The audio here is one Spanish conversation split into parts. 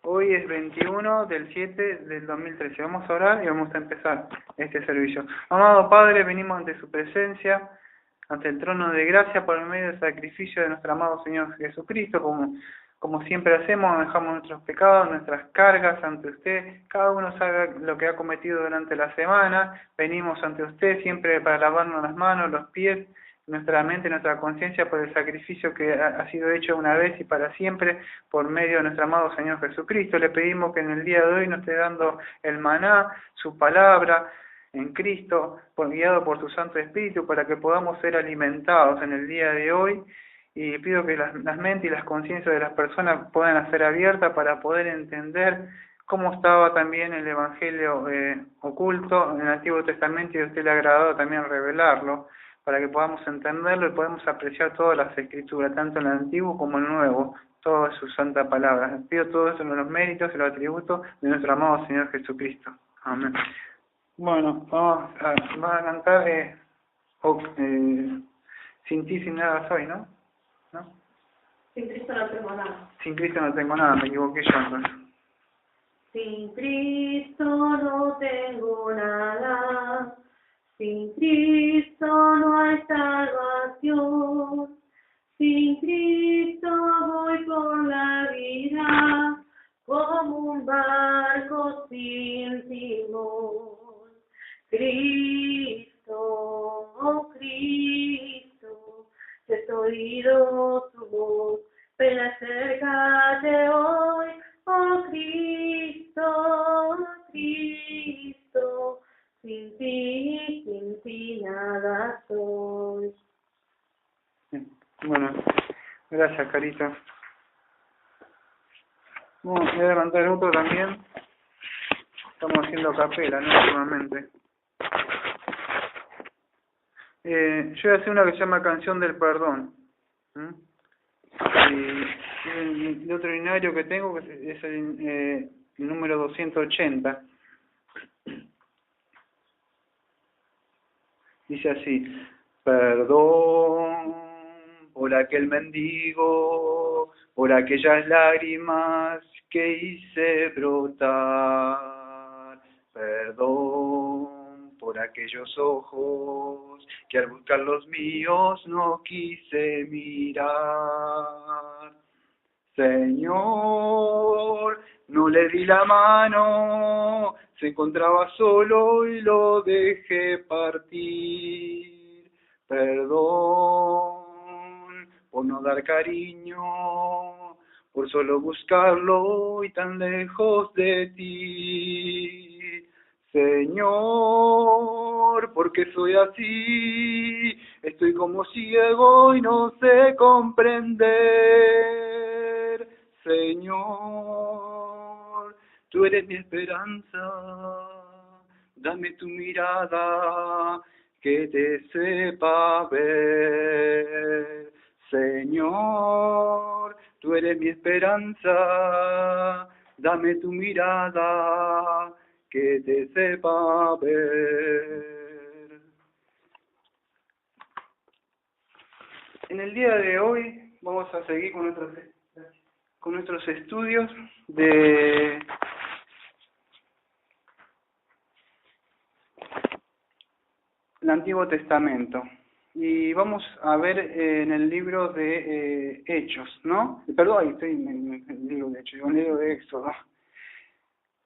Hoy es 21 del 7 del 2013. Vamos a orar y vamos a empezar este servicio. Amado Padre, venimos ante su presencia, ante el trono de gracia por el medio del sacrificio de nuestro amado Señor Jesucristo, como siempre hacemos, dejamos nuestros pecados, nuestras cargas ante usted. Cada uno sabe lo que ha cometido durante la semana. Venimos ante usted siempre para lavarnos las manos, los pies, nuestra mente, nuestra conciencia por el sacrificio que ha sido hecho una vez y para siempre por medio de nuestro amado Señor Jesucristo. Le pedimos que en el día de hoy nos esté dando el maná, su palabra en Cristo, guiado por su Santo Espíritu, para que podamos ser alimentados en el día de hoy. Y pido que las mentes y las conciencias de las personas puedan ser abiertas para poder entender cómo estaba también el Evangelio oculto en el Antiguo Testamento, y a usted le ha agradado también revelarlo, para que podamos entenderlo y podamos apreciar todas las Escrituras, tanto en el Antiguo como en el Nuevo, toda su santa palabra. Pido todo eso en los méritos y los atributos de nuestro amado Señor Jesucristo. Amén. Bueno, vamos a cantar Sin ti, sin nada soy, ¿no? ¿No? Sin Cristo no tengo nada. Sin Cristo no tengo nada, me equivoqué yo entonces. Sin Cristo no tengo nada. Sin Cristo no hay salvación. Sin Cristo voy por la vida como un barco sin timón. Cristo, oh Cristo, he oído tu voz, ven acércate hoy, oh Cristo, Cristo, sin ti nada soy. Bueno, gracias, Carita. Bueno, voy a levantar otro también. Estamos haciendo capela, ¿no? Últimamente. Yo voy a hacer una que se llama Canción del Perdón. Y el otro binario que tengo es el número 280. Dice así: perdón por aquel mendigo, por aquellas lágrimas que hice brotar. Perdón por aquellos ojos que al buscar los míos no quise mirar. Señor, no le di la mano, se encontraba solo y lo dejé partir. Perdón por no dar cariño, por solo buscarlo y tan lejos de ti. Señor, porque soy así, estoy como ciego y no sé comprender. Señor, tú eres mi esperanza, dame tu mirada, que te sepa ver. Señor, tú eres mi esperanza, dame tu mirada, que te sepa ver. En el día de hoy vamos a seguir con nuestros estudios de el Antiguo Testamento. Y vamos a ver en el libro de Hechos, ¿no? Perdón, ahí estoy en el libro de Hechos, en el libro de Éxodo.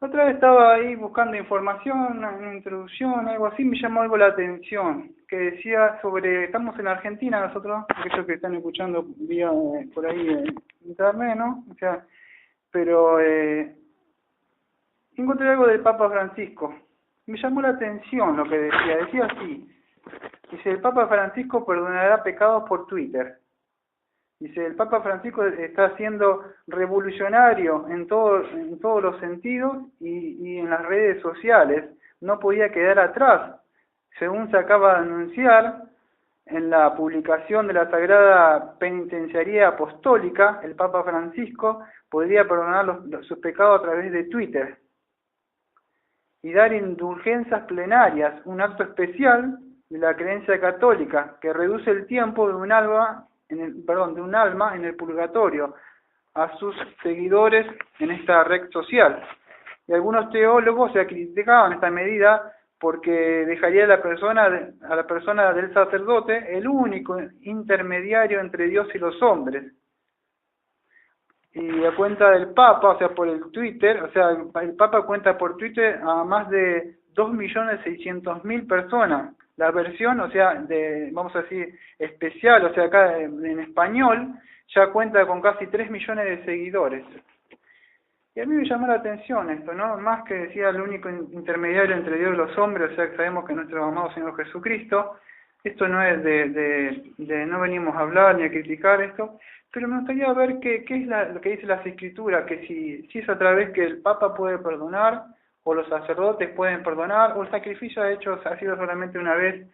Otra vez estaba ahí buscando información, una introducción, algo así, me llamó algo la atención, que decía sobre, estamos en Argentina nosotros, aquellos que están escuchando vía por ahí internet, ¿no? O sea, pero encontré algo del Papa Francisco. Me llamó la atención lo que decía así. Dice, el Papa Francisco perdonará pecados por Twitter. Dice, el Papa Francisco está siendo revolucionario en todos los sentidos y en las redes sociales. No podía quedar atrás. Según se acaba de anunciar en la publicación de la Sagrada Penitenciaría Apostólica, el Papa Francisco podría perdonar sus pecados a través de Twitter y dar indulgencias plenarias, un acto especial de la creencia católica que reduce el tiempo de un alma en el purgatorio, a sus seguidores en esta red social. Y algunos teólogos se criticaban esta medida porque dejaría a la persona del sacerdote el único intermediario entre Dios y los hombres. Y a cuenta del Papa, o sea, por el Twitter, o sea, el Papa cuenta por Twitter a más de 2.600.000 personas. La versión, o sea, vamos a decir, especial, o sea, acá en español, ya cuenta con casi 3 millones de seguidores. Y a mí me llamó la atención esto, ¿no? Más que decía el único intermediario entre Dios y los hombres, o sea, que sabemos que nuestro amado Señor Jesucristo. Esto no es no venimos a hablar ni a criticar esto, pero me gustaría ver qué es lo que dice las Escrituras, que si es a través que el Papa puede perdonar, o los sacerdotes pueden perdonar, o el sacrificio ha sido solamente una vez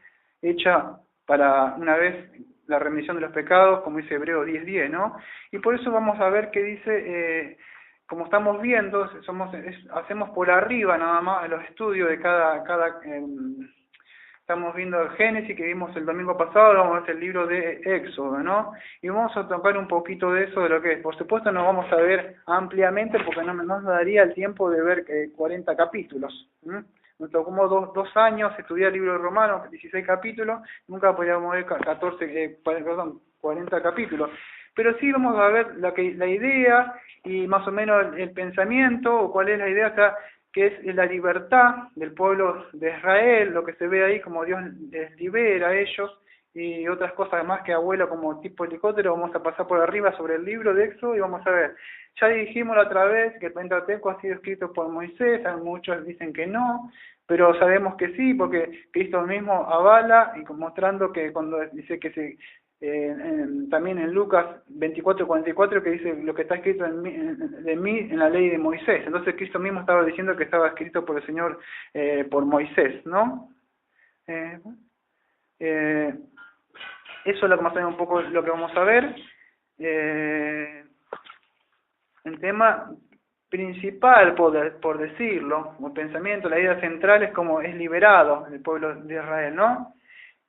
hecha para una vez la remisión de los pecados, como dice Hebreo 10:10, ¿no? Y por eso vamos a ver qué dice, como estamos viendo, hacemos por arriba nada más los estudios de estamos viendo el Génesis que vimos el domingo pasado, vamos a ver el libro de Éxodo, ¿no? Y vamos a tocar un poquito de eso, de lo que es. Por supuesto no vamos a ver ampliamente porque no nos daría el tiempo de ver 40 capítulos. Nos tomó como dos años estudiar el libro de Romanos, 16 capítulos, nunca podíamos ver 40 capítulos. Pero sí vamos a ver la idea y más o menos el pensamiento, o cuál es la idea, o sea, que es la libertad del pueblo de Israel, lo que se ve ahí como Dios les libera a ellos, y otras cosas más que abuelo como tipo helicóptero. Vamos a pasar por arriba sobre el libro de Éxodo y vamos a ver. Ya dijimos la otra vez que el Pentateuco ha sido escrito por Moisés, muchos dicen que no, pero sabemos que sí, porque Cristo mismo avala, y mostrando que cuando dice que también en Lucas 24:44, que dice lo que está escrito de mí en la ley de Moisés. Entonces Cristo mismo estaba diciendo que estaba escrito por el Señor, por Moisés, ¿no? Eso es lo que más o menos un poco lo que vamos a ver. El tema principal, por decirlo, como pensamiento, la idea central es como es liberado el pueblo de Israel, ¿no?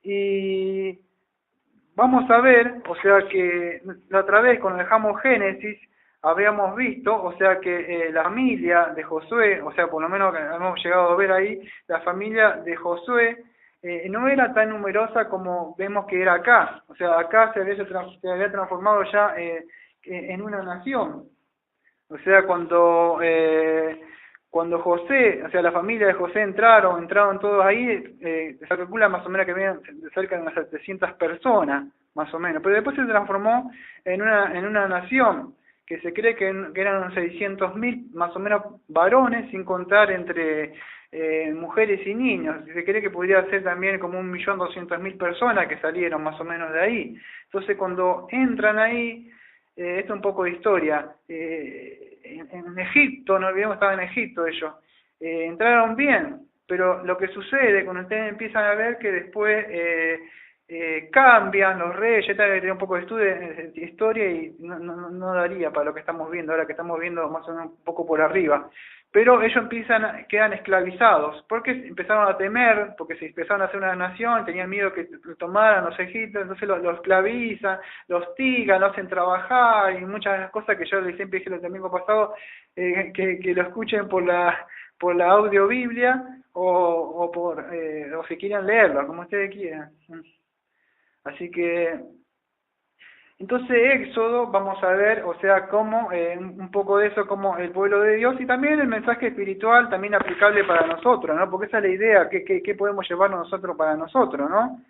Y vamos a ver, o sea que la otra vez cuando dejamos Génesis, habíamos visto, o sea que la familia de Josué, o sea por lo menos que hemos llegado a ver ahí, la familia de Josué no era tan numerosa como vemos que era acá. O sea, acá se había transformado ya en una nación. O sea, cuando José, o sea, la familia de José entraron todos ahí, se calcula más o menos que habían cerca de unas 700 personas, más o menos. Pero después se transformó en una nación que se cree que eran unos 600.000 más o menos varones, sin contar entre mujeres y niños. Se cree que podría ser también como 1.200.000 personas que salieron más o menos de ahí. Entonces cuando entran ahí, esto es un poco de historia, en Egipto, no olvidemos, estaban en Egipto ellos, entraron bien, pero lo que sucede cuando ustedes empiezan a ver que después cambian los reyes, ya tenía un poco de estudio de historia y no daría para lo que estamos viendo, ahora que estamos viendo más o menos un poco por arriba. Pero ellos quedan esclavizados, porque empezaron a temer, porque se empezaron a hacer una nación, tenían miedo que tomaran los egipcios, entonces los esclavizan, los hostigan, los hacen trabajar, y muchas cosas que yo siempre dije el domingo pasado, que lo escuchen por la audio Biblia, o si quieren leerlo, como ustedes quieran. Así que entonces Éxodo, vamos a ver, o sea, cómo, un poco de eso, como el pueblo de Dios, y también el mensaje espiritual también aplicable para nosotros, ¿no? Porque esa es la idea, que podemos llevarnos nosotros para nosotros, ¿no?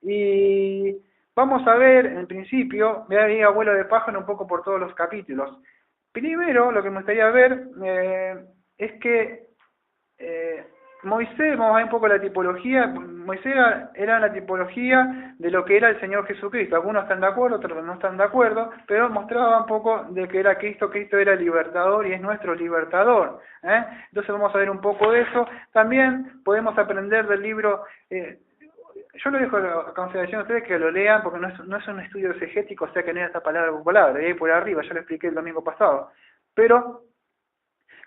Y vamos a ver, en principio, voy a ir abuelo de pájaro un poco por todos los capítulos. Primero, lo que me gustaría ver es que Moisés, vamos a ver un poco la tipología. Moisés era la tipología de lo que era el Señor Jesucristo. Algunos están de acuerdo, otros no están de acuerdo, pero mostraba un poco de que era Cristo. Cristo era libertador y es nuestro libertador. Entonces vamos a ver un poco de eso. También podemos aprender del libro, yo lo dejo a consideración a ustedes que lo lean, porque no es un estudio exegético, o sea que no es esta palabra por palabra, ahí por arriba, ya lo expliqué el domingo pasado. Pero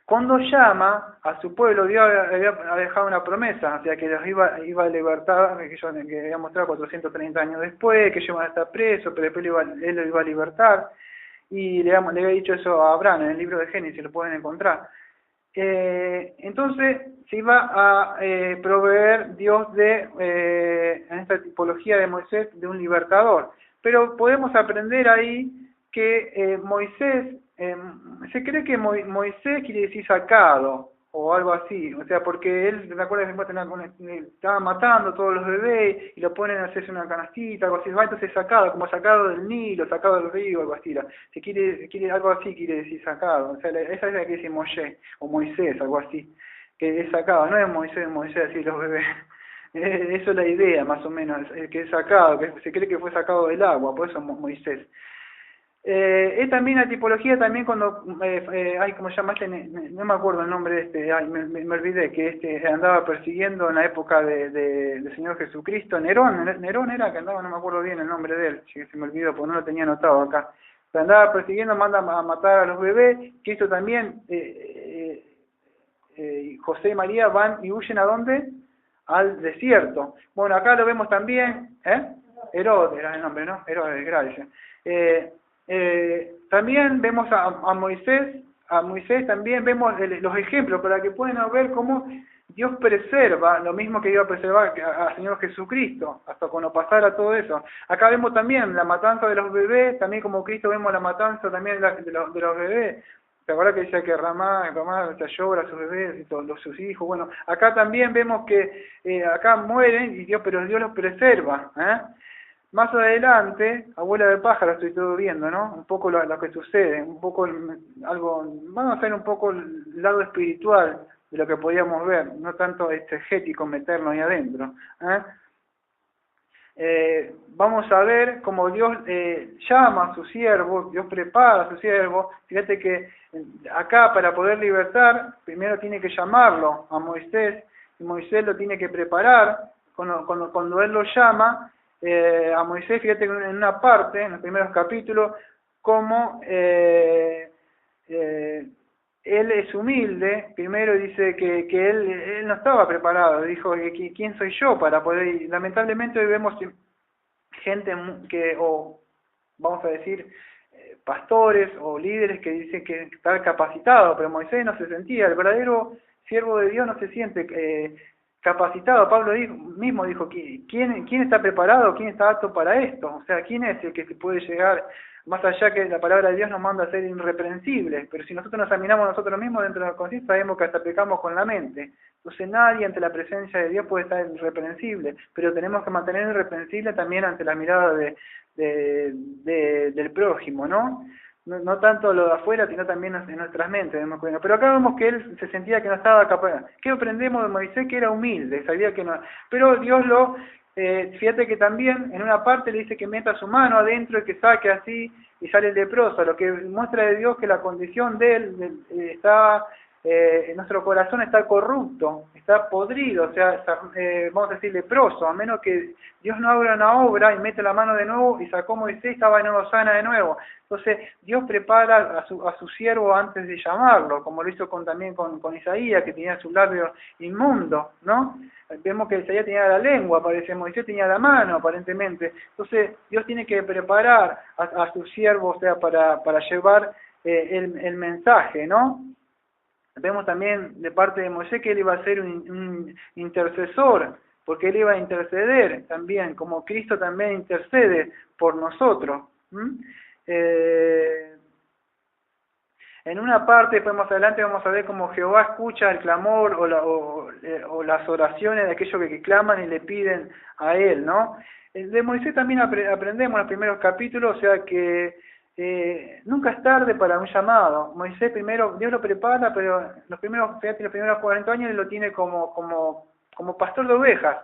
cuando llama a su pueblo, Dios había dejado una promesa, o sea, que los iba a libertar, que había mostrado 430 años después, que ellos iban a estar presos, pero después él lo iba a libertar. y le había dicho eso a Abraham en el libro de Génesis, lo pueden encontrar. Entonces se iba a proveer Dios en esta tipología de Moisés, de un libertador. Pero podemos aprender ahí que Moisés, se cree que Moisés quiere decir sacado, o algo así, o sea, porque él, ¿te acuerdas que estaba matando a todos los bebés y lo ponen a hacerse una canastita, algo así, entonces sacado, como sacado del Nilo, sacado del río, algo así, se quiere algo así quiere decir sacado, o sea, esa es la que dice Moshe, o Moisés, algo así, que es sacado, no es Moisés así los bebés, eso es la idea más o menos, que es sacado, que se cree que fue sacado del agua, por eso Moisés. Es también la tipología también cuando ¿cómo se llama no me acuerdo el nombre de me olvidé, que andaba persiguiendo en la época del Señor Jesucristo, Nerón era que andaba, no me acuerdo bien el nombre de él, se me olvidó porque no lo tenía anotado acá, pero andaba persiguiendo, manda a matar a los bebés, que esto también José y María van y huyen ¿a dónde? Al desierto. Bueno, acá lo vemos también, Herodes era el nombre, ¿no? Herodes, gracias. También vemos a Moisés también vemos los ejemplos para que puedan ver cómo Dios preserva lo mismo que iba a preservar al Señor Jesucristo, hasta cuando pasara todo eso. Acá vemos también la matanza de los bebés, también como Cristo vemos la matanza también de los bebés. ¿Te acuerdas que decía que Ramá llora a sus bebés y todos sus hijos? Bueno, acá también vemos que acá mueren, pero Dios los preserva, Más adelante, abuela de pájaro, estoy todo viendo, ¿no? Un poco lo que sucede, un poco vamos a ver un poco el lado espiritual de lo que podíamos ver, no tanto exegético meternos ahí adentro. Vamos a ver cómo Dios llama a su siervo, Dios prepara a su siervo. Fíjate que acá para poder libertar, primero tiene que llamarlo a Moisés, y Moisés lo tiene que preparar. Cuando él lo llama, a Moisés, fíjate que en una parte, en los primeros capítulos, como él es humilde, primero dice que él no estaba preparado, dijo, ¿quién soy yo para poder ir? Lamentablemente hoy vemos gente o vamos a decir, pastores o líderes que dicen que está capacitado, pero Moisés no se sentía, el verdadero siervo de Dios no se siente capacitado. Pablo mismo dijo, ¿quién está preparado? ¿Quién está apto para esto? O sea, ¿quién es el que se puede llegar, más allá que la palabra de Dios nos manda a ser irreprensibles? Pero si nosotros nos examinamos nosotros mismos dentro de la conciencia, sabemos que hasta pecamos con la mente. Entonces nadie ante la presencia de Dios puede estar irreprensible, pero tenemos que mantener irreprensible también ante la mirada del prójimo, ¿no? No tanto lo de afuera, sino también en nuestras mentes. Pero acá vemos que él se sentía que no estaba capaz. ¿Qué aprendemos de Moisés? Que era humilde, sabía que no. Pero Dios fíjate que también en una parte le dice que meta su mano adentro y que saque así y sale el leproso, lo que muestra de Dios que la condición de él está, nuestro corazón está corrupto, está podrido, o sea, vamos a decir leproso, a menos que Dios no haga una obra y mete la mano de nuevo y sacó Moisés, estaba de nuevo sana de nuevo. Entonces Dios prepara a su siervo antes de llamarlo, como lo hizo también con Isaías, que tenía su labio inmundo, ¿no? Vemos que Isaías tenía la lengua, parece, Moisés tenía la mano, aparentemente. Entonces Dios tiene que preparar a su siervo, o sea, para llevar el mensaje, ¿no? Vemos también de parte de Moisés que él iba a ser un intercesor, porque él iba a interceder también, como Cristo también intercede por nosotros. En una parte, después más adelante vamos a ver cómo Jehová escucha el clamor o las oraciones de aquellos que claman y le piden a él, ¿no? De Moisés también aprendemos en los primeros capítulos, o sea que nunca es tarde para un llamado. Moisés primero, Dios lo prepara, pero los primeros 40 años él lo tiene como pastor de ovejas.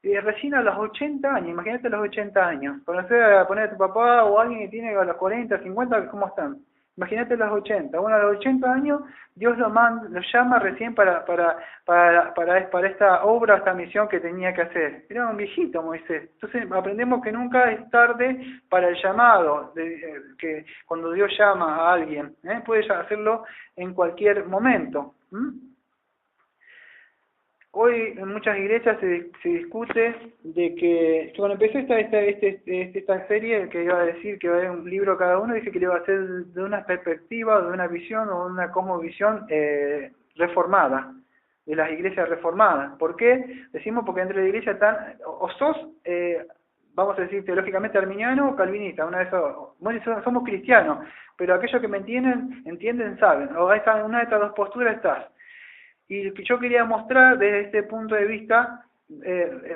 Recién a los 80 años, imagínate a los 80 años, conocer a poner a tu papá o a alguien que tiene a los 40, 50, ¿cómo están? Imagínate los 80. Bueno, a los 80 años Dios lo llama recién para esta obra, esta misión que tenía que hacer. Era un viejito Moisés. Entonces aprendemos que nunca es tarde para el llamado, que cuando Dios llama a alguien, puede hacerlo en cualquier momento. hoy en muchas iglesias se discute de que cuando empecé esta serie, que iba a decir que iba a haber un libro cada uno, dije que lo iba a hacer de una perspectiva, de una visión o una cosmovisión reformada, de las iglesias reformadas. ¿Por qué? Decimos porque dentro de la iglesia están, o sos, vamos a decir, teológicamente arminiano o calvinista, una de esas, bueno, somos cristianos, pero aquellos que me entienden, saben, o en una de estas dos posturas estás. Y lo que yo quería mostrar desde este punto de vista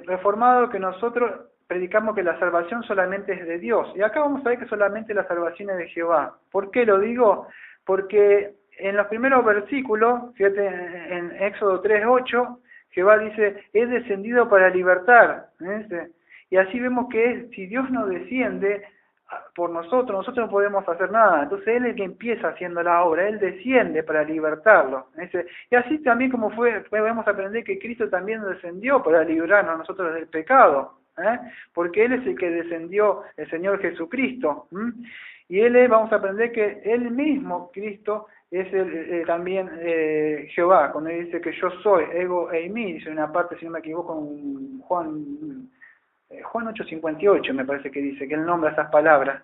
reformado, que nosotros predicamos que la salvación solamente es de Dios. Y acá vamos a ver que solamente la salvación es de Jehová. ¿Por qué lo digo? Porque en los primeros versículos, fíjate en Éxodo 3:8, Jehová dice, he descendido para libertar. Y así vemos que si Dios no desciende por nosotros no podemos hacer nada. Entonces Él es el que empieza haciendo la obra, Él desciende para libertarlo. Y así también como podemos aprender que Cristo también descendió para librarnos a nosotros del pecado, porque Él es el que descendió, el Señor Jesucristo. Y vamos a aprender que Él mismo, Cristo, es también Jehová, cuando dice que yo soy, ego eimi, dice en una parte, si no me equivoco, en Juan 8:58 me parece que dice, que él nombra esas palabras.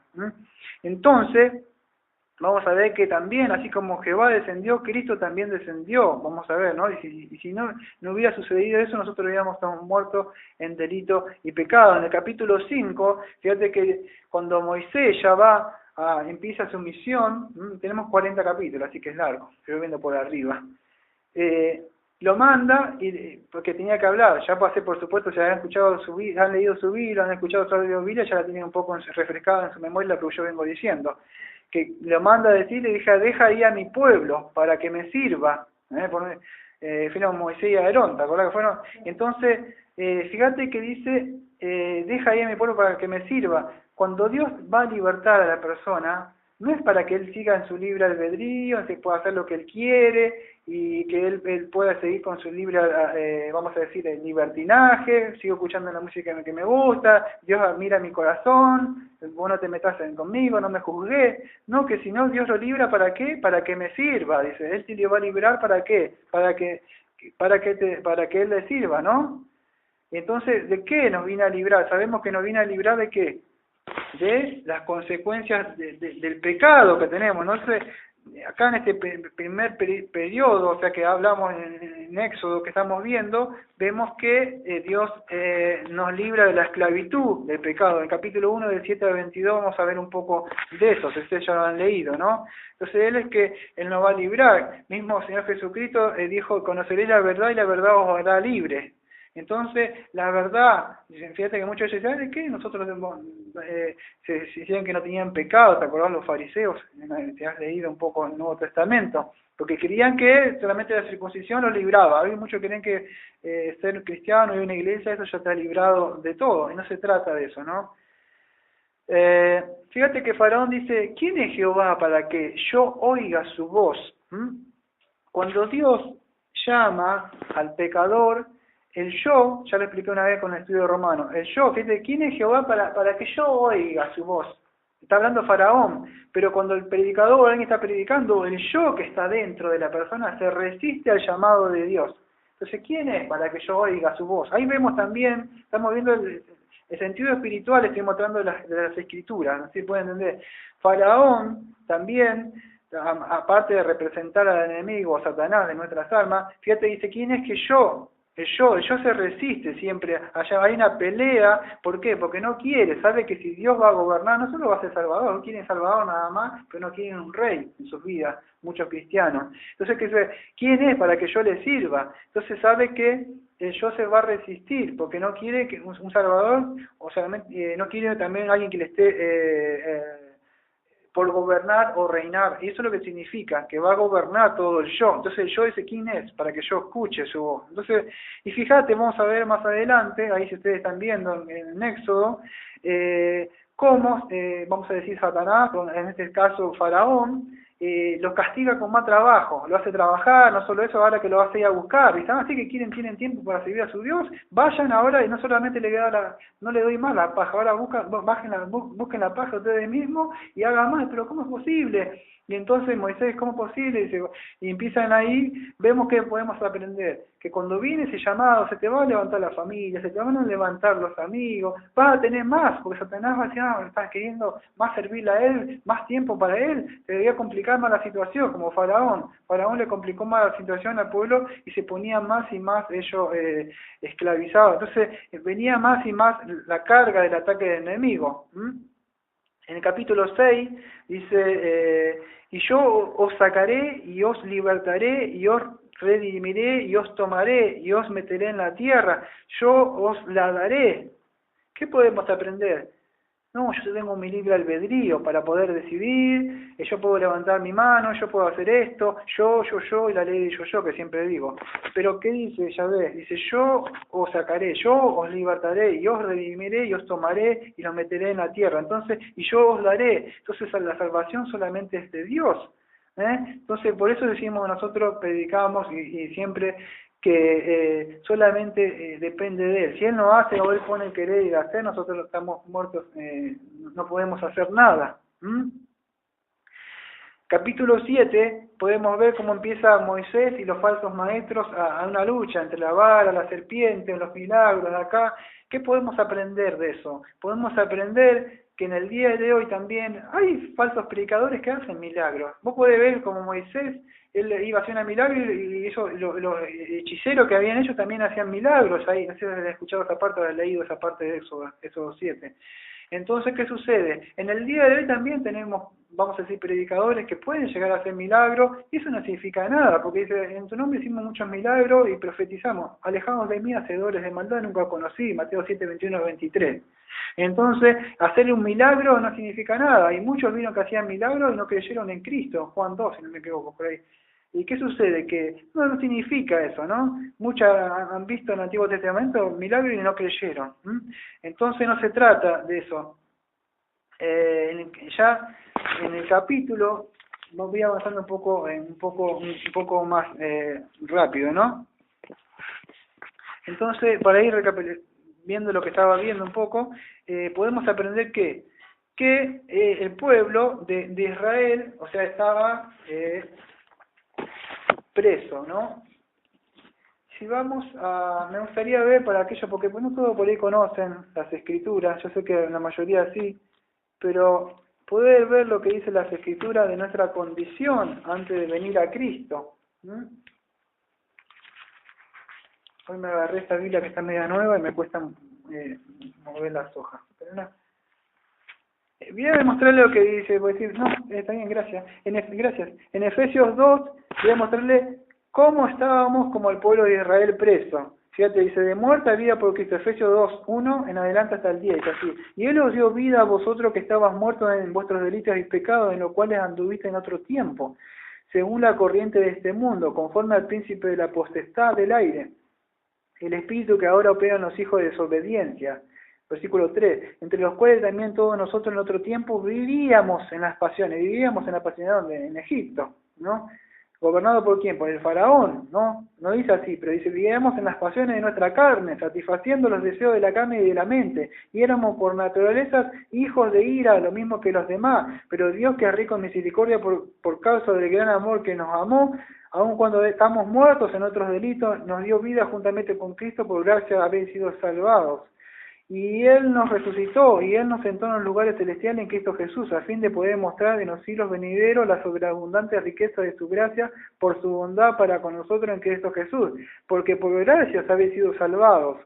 Entonces, vamos a ver que también, así como Jehová descendió, Cristo también descendió, vamos a ver, ¿no? Y si no hubiera sucedido eso, nosotros hubiéramos estado muertos en delito y pecado. En el capítulo 5, fíjate que cuando Moisés ya empieza su misión, tenemos 40 capítulos, así que es largo, estoy viendo por arriba. Lo manda porque tenía que hablar. Ya pasé, por supuesto, ya han escuchado han leído su Biblia, han escuchado su Biblia, ya la tienen un poco refrescada en su memoria lo que yo vengo diciendo. Que lo manda a decir, le dije, deja ahí a mi pueblo para que me sirva. Fueron Moisés y Aarón, ¿te acordás que fueron? Entonces, fíjate que dice, deja ahí a mi pueblo para que me sirva. Cuando Dios va a libertar a la persona, no es para que él siga en su libre albedrío, que pueda hacer lo que él quiere y que él pueda seguir con su libre, vamos a decir, el libertinaje, sigo escuchando la música que me gusta, Dios mira mi corazón, vos no te metas conmigo, no me juzgué. No, que si no, Dios lo libra, ¿para qué? Para que me sirva, dice. Él te lo va a liberar, ¿para qué? Para que él le sirva, ¿no? Entonces, ¿de qué nos viene a librar? Sabemos que nos viene a librar ¿de qué? De las consecuencias del pecado que tenemos. ¿No? Entonces, acá en este primer periodo, o sea que hablamos en Éxodo que estamos viendo, vemos que Dios nos libra de la esclavitud del pecado. En el capítulo 1 del 7 al 22 vamos a ver un poco de eso, ustedes ya lo han leído, ¿no? Entonces Él nos va a librar. Mismo el Señor Jesucristo dijo, conoceréis la verdad y la verdad os hará libre. Entonces, la verdad, fíjate que muchos dicen, ¿de qué? Nosotros se decían que no tenían pecado, ¿te acordás los fariseos? Te has leído un poco el Nuevo Testamento, porque creían que solamente la circuncisión los libraba. Hay muchos que creen que ser cristiano y una iglesia, eso ya está librado de todo, y no se trata de eso, ¿no? Fíjate que Faraón dice, ¿quién es Jehová para que yo oiga su voz? Cuando Dios llama al pecador, el yo, ya lo expliqué una vez con el estudio romano, el yo, fíjate, ¿quién es Jehová para que yo oiga su voz? Está hablando Faraón, pero cuando el predicador, alguien está predicando, el yo que está dentro de la persona se resiste al llamado de Dios. Entonces, ¿quién es para que yo oiga su voz? Ahí vemos también, estamos viendo el sentido espiritual, estoy mostrando de las escrituras, ¿no? ¿Sí pueden entender? Faraón también, aparte de representar al enemigo, a Satanás de nuestras almas, fíjate, dice, ¿quién es que yo? El yo se resiste siempre, allá hay una pelea, ¿por qué? Porque no quiere, sabe que si Dios va a gobernar, no solo va a ser Salvador, no quieren Salvador nada más, pero no quieren un rey en sus vidas, muchos cristianos. Entonces, ¿quién es para que yo le sirva? Entonces sabe que el yo se va a resistir, porque no quiere que un Salvador, o sea, no quiere también alguien que le esté por gobernar o reinar, y eso es lo que significa, que va a gobernar todo el yo. Entonces el yo dice, ¿quién es? Para que yo escuche su voz. Entonces, y fíjate, vamos a ver más adelante, ahí si ustedes están viendo en Éxodo, cómo, vamos a decir Satanás, en este caso Faraón, los castiga con más trabajo, lo hace trabajar, no solo eso, ahora que lo va a ir a buscar, y están así que tienen tiempo para servir a su Dios, vayan ahora y no solamente no le doy más la paja, ahora busquen la paja ustedes mismos y hagan más, pero ¿cómo es posible? Y entonces Moisés, ¿cómo es posible? Y empiezan ahí, vemos que podemos aprender, que cuando viene ese llamado, se te va a levantar la familia, se te van a levantar los amigos, vas a tener más, porque Satanás va a decir, estás queriendo más servirle a él, más tiempo para él, te debía complicar más la situación, como Faraón. Faraón le complicó más la situación al pueblo y se ponía más y más ellos esclavizados. Entonces venía más y más la carga del ataque del enemigo. En el capítulo 6 dice, y yo os sacaré y os libertaré y os redimiré y os tomaré y os meteré en la tierra, yo os la daré. ¿Qué podemos aprender? No, yo tengo mi libre albedrío para poder decidir, yo puedo levantar mi mano, yo puedo hacer esto, yo, y la ley de yo, que siempre digo. Pero ¿qué dice Yahvé? Dice, yo os sacaré, yo os libertaré, y os redimiré, y os tomaré, y los meteré en la tierra. Entonces, y yo os daré. Entonces, la salvación solamente es de Dios. Entonces, por eso decimos nosotros, predicamos, y siempre que solamente depende de él. Si él no hace o él pone el querer y hacer, nosotros estamos muertos, no podemos hacer nada. Capítulo 7, podemos ver cómo empieza Moisés y los falsos maestros a una lucha entre la vara, la serpiente, los milagros de acá. ¿Qué podemos aprender de eso? Podemos aprender que en el día de hoy también hay falsos predicadores que hacen milagros. Vos podés ver como Moisés, él iba a hacer un milagro y eso, los hechiceros que habían ellos también hacían milagros ahí. No sé si has escuchado esa parte o has leído esa parte de esos 7. Entonces, ¿qué sucede? En el día de hoy también tenemos, vamos a decir, predicadores que pueden llegar a hacer milagros, y eso no significa nada, porque dice, en tu nombre hicimos muchos milagros y profetizamos, alejados de mí, hacedores de maldad, nunca conocí, Mateo 7, 21, 23. Entonces, hacerle un milagro no significa nada, y muchos vieron que hacían milagros y no creyeron en Cristo, Juan 2, si no me equivoco, por ahí. ¿Y qué sucede? Que no significa eso, ¿no? Muchos han visto en el Antiguo Testamento milagros y no creyeron. Entonces no se trata de eso. Ya en el capítulo, voy avanzando un poco más rápido, ¿no? Entonces, para ir viendo lo que estaba viendo un poco, podemos aprender que el pueblo de Israel, o sea, estaba preso, ¿no? Si vamos me gustaría ver para aquellos, porque no todos por ahí conocen las escrituras, yo sé que la mayoría sí, pero poder ver lo que dice las escrituras de nuestra condición antes de venir a Cristo. Hoy me agarré esta Biblia que está media nueva y me cuesta mover las hojas, pero no. Voy a demostrarle lo que dice, voy a decir, no, está bien, gracias. Gracias. En Efesios 2, voy a mostrarle cómo estábamos como el pueblo de Israel preso. Fíjate, dice, de muerte a vida por Cristo, Efesios 2, 1, en adelante hasta el 10, así. Y Él os dio vida a vosotros que estabas muertos en vuestros delitos y pecados, en los cuales anduviste en otro tiempo, según la corriente de este mundo, conforme al príncipe de la potestad del aire, el espíritu que ahora opera en los hijos de desobediencia. Versículo 3, entre los cuales también todos nosotros en otro tiempo vivíamos en las pasiones, ¿dónde? En Egipto, ¿no? ¿Gobernado por quién? Por el faraón, ¿no? No dice así, pero dice, vivíamos en las pasiones de nuestra carne, satisfaciendo los deseos de la carne y de la mente, y éramos por naturaleza hijos de ira, lo mismo que los demás, pero Dios, que es rico en misericordia por causa del gran amor que nos amó, aun cuando estamos muertos en otros delitos, nos dio vida juntamente con Cristo, por gracia de haber sido salvados. Y Él nos resucitó, y Él nos sentó en los lugares celestiales en Cristo Jesús, a fin de poder mostrar en los siglos venideros la sobreabundante riqueza de su gracia, por su bondad para con nosotros en Cristo Jesús. Porque por gracia habéis sido salvados,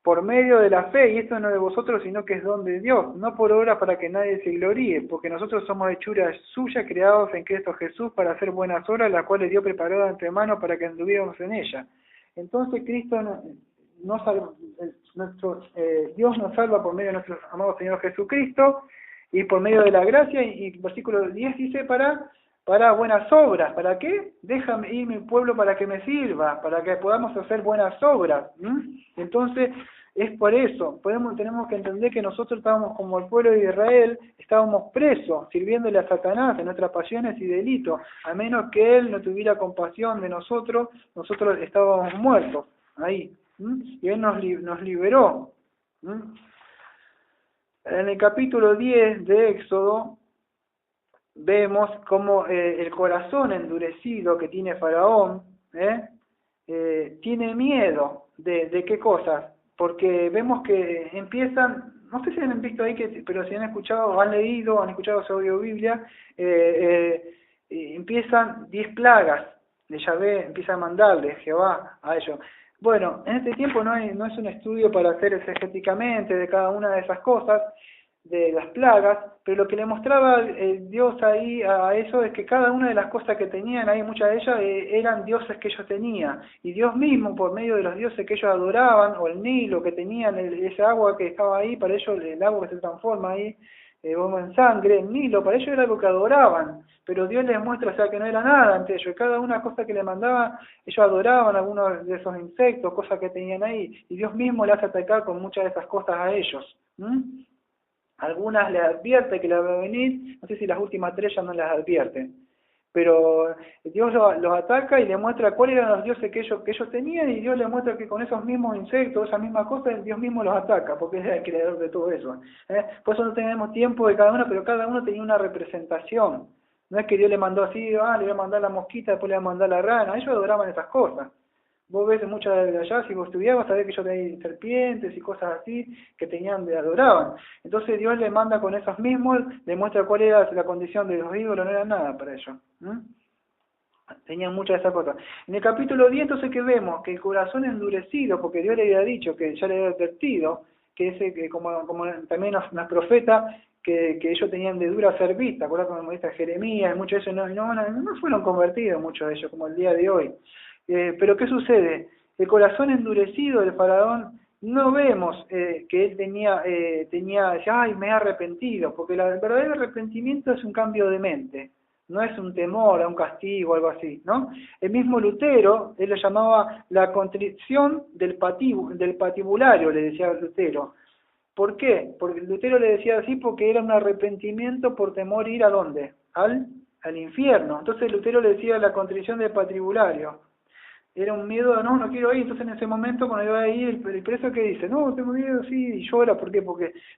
por medio de la fe, y esto no es de vosotros, sino que es don de Dios, no por obra para que nadie se gloríe, porque nosotros somos hechuras suyas, creados en Cristo Jesús, para hacer buenas obras, las cuales Dios preparó de antemano para que anduviéramos en ellas. Entonces Cristo Dios nos salva por medio de nuestro amado Señor Jesucristo y por medio de la gracia, y versículo 10 dice para buenas obras. ¿Para qué? Déjame ir mi pueblo para que me sirva, para que podamos hacer buenas obras. Entonces Es por eso, tenemos que entender que nosotros estábamos como el pueblo de Israel, estábamos presos, sirviéndole a Satanás en nuestras pasiones y delitos. A menos que Él no tuviera compasión de nosotros, nosotros estábamos muertos ahí. Y Él nos liberó. En el capítulo 10 de Éxodo, vemos cómo el corazón endurecido que tiene Faraón, tiene miedo de qué cosas, porque vemos que empiezan, no sé si han visto ahí, pero si han escuchado, han leído, han escuchado su audio Biblia, empiezan 10 plagas de Yahvé, empieza a mandarle Jehová a ellos. Bueno, en este tiempo no es un estudio para hacer exegéticamente de cada una de esas cosas, de las plagas, pero lo que le mostraba Dios ahí a eso es que cada una de las cosas que tenían ahí, muchas de ellas eran dioses que ellos tenían, y Dios mismo, por medio de los dioses que ellos adoraban, o el Nilo que tenían, ese agua que estaba ahí, para ellos el agua que se transforma ahí en sangre, el Nilo, para ellos era algo que adoraban, pero Dios les muestra, o sea, que no era nada ante ellos, y cada una cosa que le mandaba, ellos adoraban algunos de esos insectos, cosas que tenían ahí, y Dios mismo les hace atacar con muchas de esas cosas a ellos. Algunas les advierte que les va a venir, no sé si las últimas 3 ya no las advierte, pero Dios los ataca y le muestra cuáles eran los dioses que ellos tenían, y Dios les muestra que con esos mismos insectos, esas mismas cosas, Dios mismo los ataca, porque es el creador de todo eso. Por eso no tenemos tiempo de cada uno, pero cada uno tenía una representación. No es que Dios le mandó así, le voy a mandar la mosquita, después le voy a mandar la rana, ellos adoraban esas cosas. Vos ves muchas de allá, si vos estudiás, vas a ver que ellos tenían serpientes y cosas así que adoraban. Entonces Dios le manda con esos mismos, le muestra cuál era la condición de los ídolos, no era nada para ellos. Tenían muchas de esas cosas. En el capítulo 10 entonces que vemos que el corazón endurecido, porque Dios le había dicho, que ya le había advertido, que como también los profetas, que ellos tenían de dura cerviz, ¿te acuerdas como dice Jeremías? Muchos de ellos no fueron convertidos, muchos de ellos, como el día de hoy. Pero ¿qué sucede? El corazón endurecido del faraón, no vemos que él decía, ay, me he arrepentido, porque el verdadero arrepentimiento es un cambio de mente, no es un temor a un castigo o algo así, ¿no? El mismo Lutero, él lo llamaba la contrición del patibulario, le decía Lutero. ¿Por qué? Porque Lutero le decía así porque era un arrepentimiento por temor ir ¿a dónde? Al infierno. Entonces Lutero le decía la contrición del patibulario. Era un miedo, no quiero ir. Entonces en ese momento cuando iba a ir, el preso que dice, no, tengo miedo, sí, y llora, ¿por qué?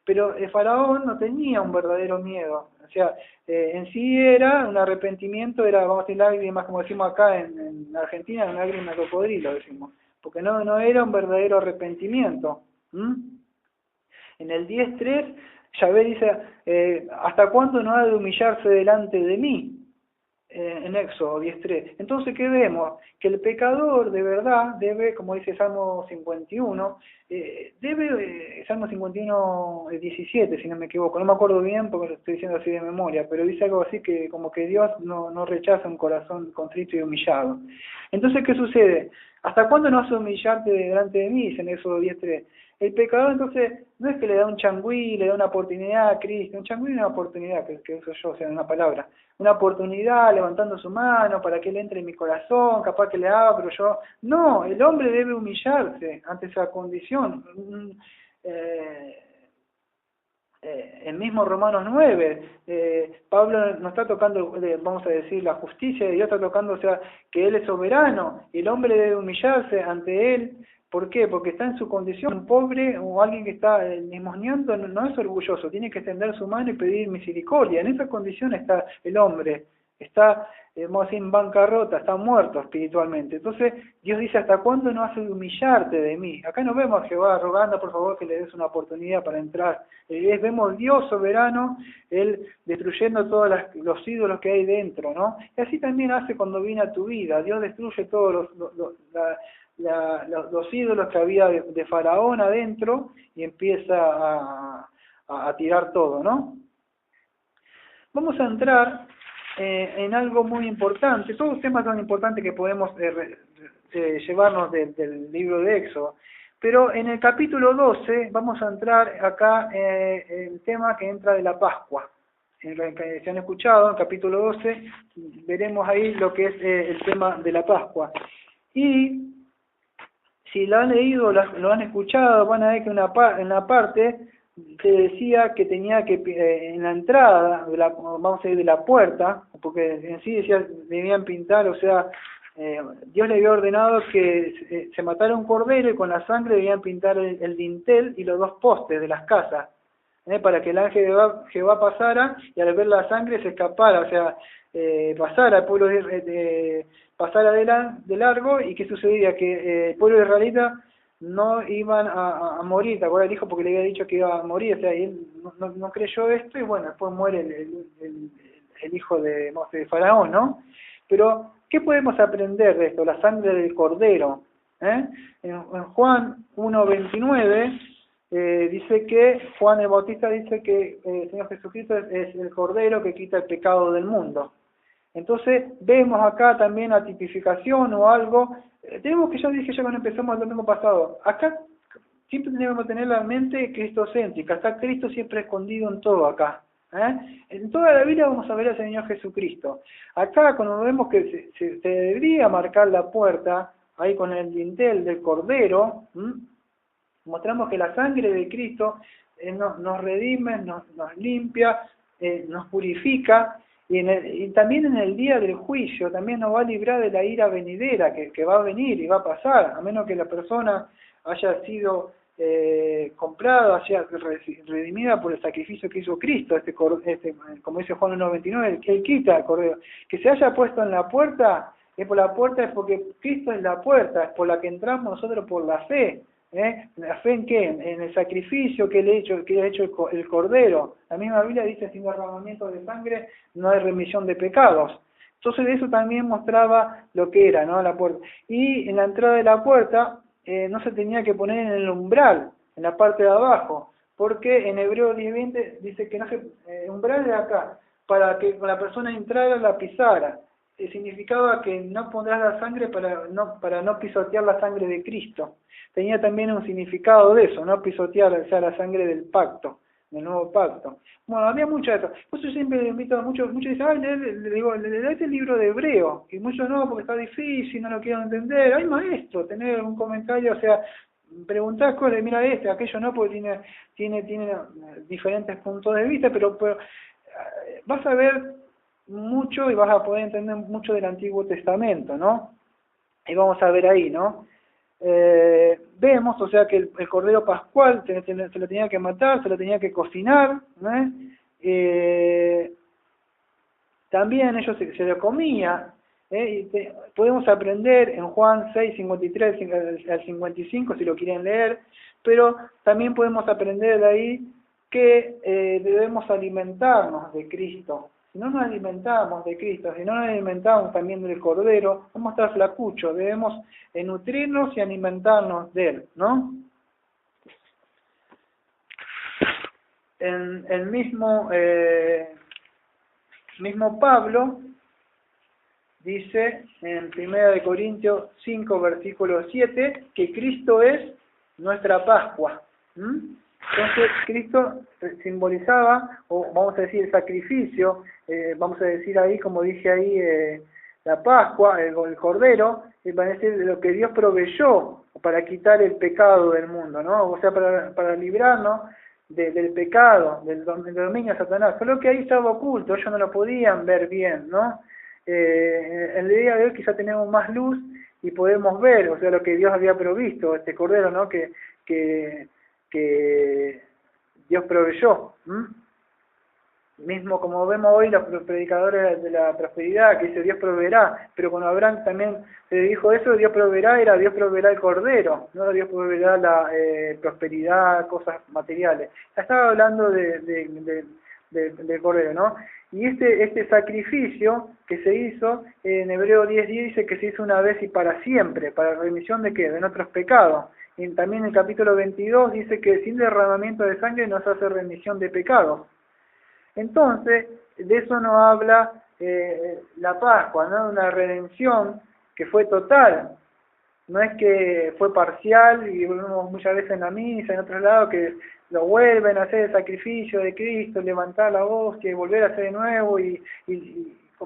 Pero el faraón no tenía un verdadero miedo. O sea, en sí era un arrepentimiento, vamos a decir, lágrimas, como decimos acá en Argentina, una lágrima de cocodrilo, decimos. Porque no era un verdadero arrepentimiento. En el 10.3, Yahvé dice, ¿hasta cuándo no ha de humillarse delante de mí? En Éxodo 10.3. Entonces, ¿qué vemos? Que el pecador de verdad debe, como dice Salmo 51, Salmo 51, 17, si no me equivoco, no me acuerdo bien porque lo estoy diciendo así de memoria, pero dice algo así que como que Dios no rechaza un corazón contrito y humillado. Entonces, ¿qué sucede? ¿Hasta cuándo no vas a humillarte delante de mí? Dice en Éxodo 10.3. El pecador entonces no es que le da un changüí, le da una oportunidad a Cristo, un changüí es una oportunidad, que uso yo, o sea, una palabra, una oportunidad levantando su mano para que él entre en mi corazón, capaz que le haga, pero yo, no, el hombre debe humillarse ante esa condición. El mismo Romanos 9, Pablo no está tocando, vamos a decir, la justicia de Dios, está tocando, o sea, que Él es soberano, y el hombre debe humillarse ante Él. ¿Por qué? Porque está en su condición, un pobre o alguien que está limosneando, no es orgulloso, tiene que extender su mano y pedir misericordia. En esa condición está el hombre, está, vamos a decir, en bancarrota, está muerto espiritualmente. Entonces Dios dice, ¿hasta cuándo no has de humillarte de mí? Acá no vemos a Jehová rogando, por favor, que le des una oportunidad para entrar. Vemos Dios soberano, Él destruyendo todos los ídolos que hay dentro, ¿no? Y así también hace cuando viene a tu vida. Dios destruye todos los ídolos que había de Faraón adentro y empieza a tirar todo, ¿no? Vamos a entrar en algo muy importante. Todos los temas son importantes que podemos llevarnos del libro de Éxodo, pero en el capítulo 12 vamos a entrar acá el tema que entra de la Pascua. Que se han escuchado, en el capítulo 12 veremos ahí lo que es el tema de la Pascua. Y si lo han leído, lo han escuchado, van a ver que en la parte se decía que tenía que, en la entrada, vamos a decir, de la puerta, porque en sí decía, debían pintar, o sea, Dios le había ordenado que se matara un cordero y con la sangre debían pintar el dintel y los dos postes de las casas, para que el ángel de Jehová pasara y al ver la sangre se escapara, o sea, pasara el pueblo pasara de largo. ¿Y qué sucedía? Que el pueblo israelita no iban a morir, ¿te acuerdas? Dijo porque le había dicho que iba a morir, o sea, y él no creyó esto y bueno, después muere el hijo de Faraón, ¿no? Pero, ¿qué podemos aprender de esto? La sangre del cordero. En Juan 1:29 dice que, Juan el Bautista dice que el Señor Jesucristo es el cordero que quita el pecado del mundo. Entonces, vemos acá también la tipificación o algo. Tenemos que, ya dije ya cuando empezamos el domingo pasado, acá siempre tenemos que tener la mente cristocéntrica, está Cristo siempre escondido en todo acá. En toda la Biblia vamos a ver al Señor Jesucristo. Acá cuando vemos que se debería marcar la puerta, ahí con el dintel del cordero, mostramos que la sangre de Cristo nos redime, nos limpia, nos purifica, y también en el día del juicio también nos va a librar de la ira venidera que va a venir y va a pasar, a menos que la persona haya sido comprada, haya redimida por el sacrificio que hizo Cristo, como dice Juan 1:29, Él quita el cordero, que se haya puesto en la puerta, por la puerta es porque Cristo es la puerta, es por la que entramos nosotros por la fe. ¿La fe en qué? En el sacrificio que ha hecho el Cordero. La misma Biblia dice, sin derramamiento de sangre no hay remisión de pecados. Entonces eso también mostraba lo que era, ¿no? La puerta. Y en la entrada de la puerta no se tenía que poner en el umbral, en la parte de abajo, porque en Hebreo 10:20 dice que no umbral de acá, para que la persona entrara la pisara. Significaba que no pondrás la sangre para no pisotear la sangre de Cristo. Tenía también un significado de eso, no pisotear, o sea, la sangre del pacto, del nuevo pacto. Bueno, había mucho de eso. Por eso siempre le invito a muchos dicen, le digo, le este libro de Hebreo, y muchos no, porque está difícil, no lo quiero entender. Ay, maestro, tener un comentario, o sea, preguntar cosas, mira aquello no, porque tiene diferentes puntos de vista, pero vas a ver mucho y vas a poder entender mucho del Antiguo Testamento, ¿no? Y vamos a ver ahí, ¿no? Vemos, o sea, que el Cordero Pascual se lo tenía que matar, se lo tenía que cocinar, ¿no? También ellos se lo comía, podemos aprender en Juan 6:53 al 55, si lo quieren leer, pero también podemos aprender de ahí que debemos alimentarnos de Cristo. Si no nos alimentamos de Cristo, si no nos alimentamos también del Cordero, vamos a estar flacuchos, debemos nutrirnos y alimentarnos de Él, ¿no? En el mismo Pablo dice en 1 Corintios 5, versículo 7, que Cristo es nuestra Pascua. Entonces, Cristo simbolizaba, o vamos a decir, el sacrificio, vamos a decir ahí, como dije ahí, la Pascua, el Cordero, va a decir de lo que Dios proveyó para quitar el pecado del mundo, ¿no? O sea, para librarnos del pecado, del dominio de Satanás. Solo que ahí estaba oculto, ellos no lo podían ver bien, ¿no? En el día de hoy quizá tenemos más luz y podemos ver, o sea, lo que Dios había provisto, este Cordero, ¿no? Que Dios proveyó. Mismo como vemos hoy los predicadores de la prosperidad, que dice Dios proveerá, pero cuando Abraham también se dijo eso, Dios proveerá, era Dios proveerá el Cordero, no Dios proveerá la prosperidad, cosas materiales. Estaba hablando del Cordero, ¿no? Y este sacrificio que se hizo, en Hebreo 10:10 dice que se hizo una vez y para siempre, para remisión de ¿qué? De nuestros pecados. Y también en el capítulo 22 dice que sin derramamiento de sangre no se hace remisión de pecados. Entonces, de eso nos habla la Pascua, ¿no? Una redención que fue total. No es que fue parcial, y vemos muchas veces en la misa, en otros lados, que lo vuelven a hacer el sacrificio de Cristo, levantar la hostia y volver a hacer de nuevo, y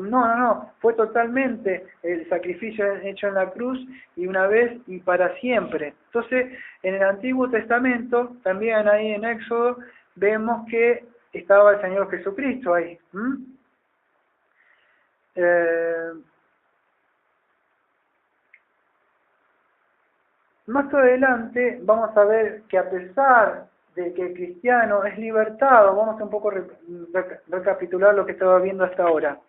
No, fue totalmente el sacrificio hecho en la cruz y una vez y para siempre. Entonces, en el Antiguo Testamento, también ahí en Éxodo, vemos que estaba el Señor Jesucristo ahí. Más adelante vamos a ver que a pesar de que el cristiano es libertado, vamos a un poco recapitular lo que estaba viendo hasta ahora.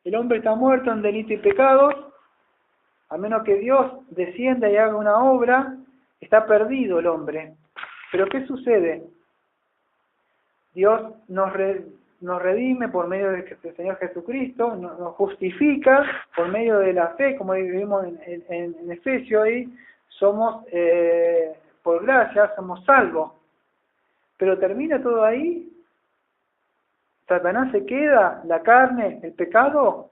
El hombre está muerto en delito y pecados, a menos que Dios descienda y haga una obra, está perdido el hombre. Pero ¿qué sucede? Dios nos redime por medio del Señor Jesucristo, nos justifica por medio de la fe, como vimos en Efesios ahí, somos, por gracia, somos salvos. Pero termina todo ahí. ¿Satanás se queda, la carne, el pecado?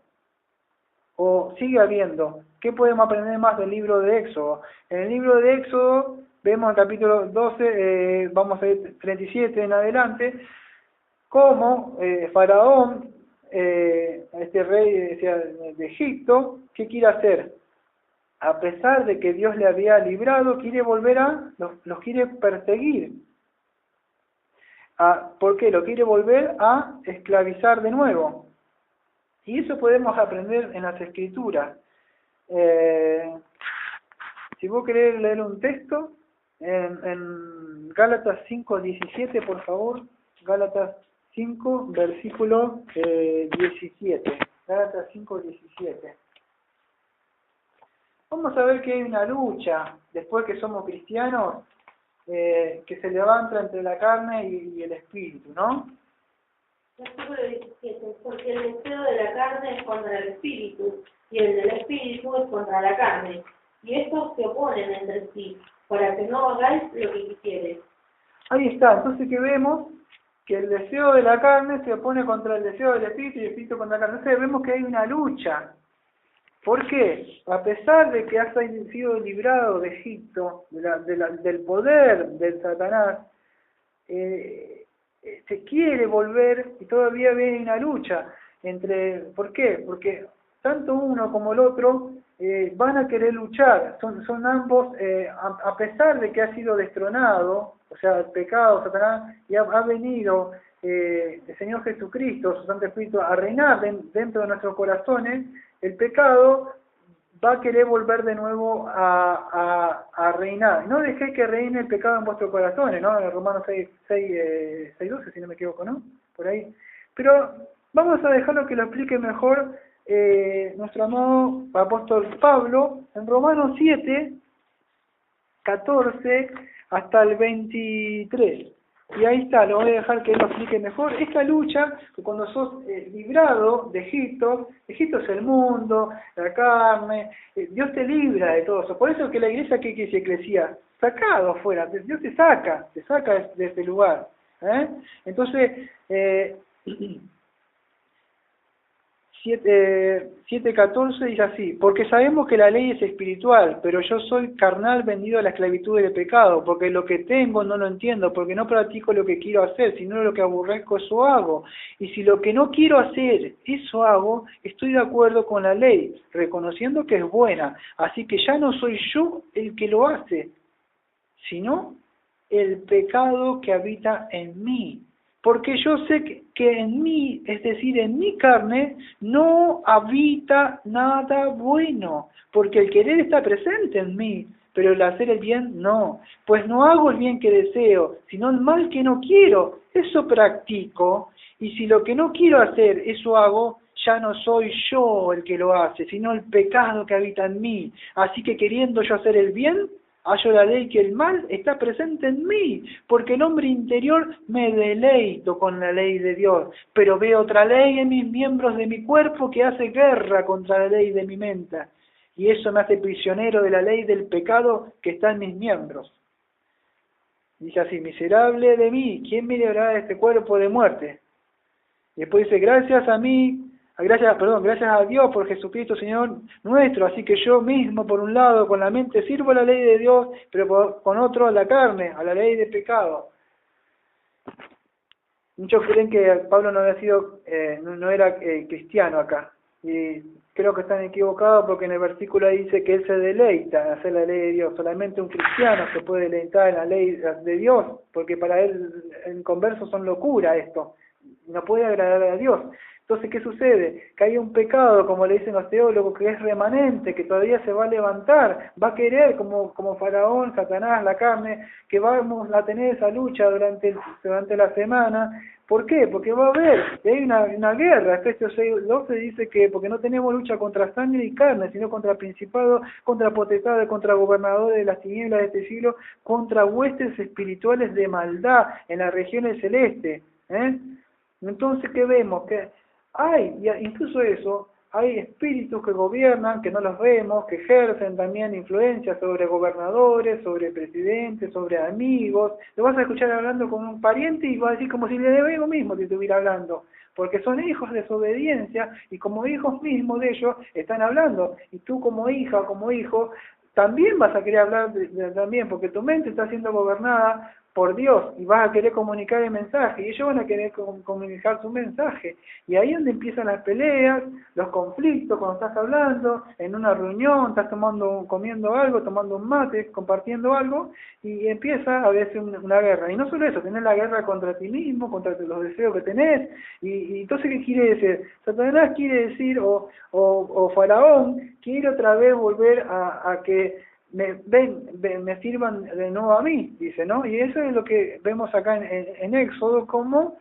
¿O sigue habiendo? ¿Qué podemos aprender más del libro de Éxodo? En el libro de Éxodo, vemos en el capítulo 12, vamos a ir 37 en adelante, cómo Faraón, este rey de Egipto, ¿qué quiere hacer? A pesar de que Dios le había librado, quiere volver los quiere perseguir. ¿Por qué? Lo quiere volver a esclavizar de nuevo. Y eso podemos aprender en las Escrituras. Si vos querés leer un texto, en Gálatas 5:17, por favor. Gálatas 5, versículo 17. Gálatas 5:17. Vamos a ver que hay una lucha, después que somos cristianos, que se levanta entre la carne y el espíritu, ¿no? Versículo 17, porque el deseo de la carne es contra el espíritu, y el del espíritu es contra la carne, y estos se oponen entre sí, para que no hagáis lo que quisieres. Ahí está, entonces que vemos que el deseo de la carne se opone contra el deseo del espíritu y el espíritu contra la carne. Entonces vemos que hay una lucha. ¿Por qué? A pesar de que has sido librado de Egipto, del poder del Satanás, se quiere volver y todavía hay una lucha entre... ¿Por qué? Porque tanto uno como el otro van a querer luchar. Son ambos, a pesar de que ha sido destronado, o sea, el pecado, Satanás, y ha venido el Señor Jesucristo, su Santo Espíritu, a reinar dentro de nuestros corazones, el pecado va a querer volver de nuevo a reinar. No dejéis que reine el pecado en vuestros corazones, ¿no? En Romanos 6:12, si no me equivoco, ¿no? Por ahí. Pero vamos a dejarlo que lo explique mejor nuestro amado apóstol Pablo en Romanos 7:14 hasta el 23. Y ahí está, lo voy a dejar que él lo explique mejor. Esta lucha, que cuando sos librado de Egipto, Egipto es el mundo, la carne, Dios te libra de todo eso. Por eso que la iglesia, ¿qué dice Eclesiastés? Sacado afuera, Dios te saca de ese lugar. Entonces, 7:14 dice así: porque sabemos que la ley es espiritual, pero yo soy carnal, vendido a la esclavitud del pecado, porque lo que tengo no lo entiendo, porque no practico lo que quiero hacer, sino lo que aborrezco, eso hago. Y si lo que no quiero hacer, eso hago, estoy de acuerdo con la ley, reconociendo que es buena. Así que ya no soy yo el que lo hace, sino el pecado que habita en mí. Porque yo sé que en mí, es decir, en mi carne, no habita nada bueno, porque el querer está presente en mí, pero el hacer el bien no. Pues no hago el bien que deseo, sino el mal que no quiero, eso practico, y si lo que no quiero hacer, eso hago, ya no soy yo el que lo hace, sino el pecado que habita en mí. Así que queriendo yo hacer el bien, hallo la ley que el mal está presente en mí, porque el hombre interior me deleito con la ley de Dios, pero veo otra ley en mis miembros de mi cuerpo que hace guerra contra la ley de mi mente, y eso me hace prisionero de la ley del pecado que está en mis miembros. Dice así: miserable de mí, ¿quién me librará de este cuerpo de muerte? Y después dice: gracias a Dios por Jesucristo Señor nuestro, así que yo mismo por un lado con la mente sirvo a la ley de Dios, pero con otro a la carne, a la ley de pecado. Muchos creen que Pablo no había sido, no era cristiano acá, y creo que están equivocados porque en el versículo ahí dice que Él se deleita en hacer la ley de Dios. Solamente un cristiano se puede deleitar en la ley de Dios, porque para él, en converso, son locura esto. No puede agradar a Dios. Entonces, ¿qué sucede? Que hay un pecado, como le dicen los teólogos, que es remanente, que todavía se va a levantar, va a querer, como Faraón, Satanás, la carne, que vamos a tener esa lucha durante la semana. ¿Por qué? Porque va a haber, hay una guerra. Efesios 6:12 dice que porque no tenemos lucha contra sangre y carne, sino contra principados, contra potestades, contra gobernadores de las tinieblas de este siglo, contra huestes espirituales de maldad en las regiones celestes. Entonces, ¿qué vemos? Que incluso eso, hay espíritus que gobiernan, que no los vemos, que ejercen también influencia sobre gobernadores, sobre presidentes, sobre amigos. Lo vas a escuchar hablando con un pariente y va a decir como si le debo mismo te estuviera hablando, porque son hijos de desobediencia y como hijos mismos de ellos están hablando. Y tú como hija o como hijo también vas a querer hablar también, porque tu mente está siendo gobernada por Dios y vas a querer comunicar el mensaje y ellos van a querer comunicar su mensaje, y ahí es donde empiezan las peleas, los conflictos. Cuando estás hablando en una reunión, estás comiendo algo, tomando un mate, compartiendo algo, y empieza a veces una guerra. Y no solo eso, tenés la guerra contra ti mismo, contra los deseos que tenés, y entonces ¿qué quiere decir? Satanás quiere decir, o Faraón quiere otra vez volver a que me sirvan de nuevo a mí, dice, ¿no? Y eso es lo que vemos acá en Éxodo, como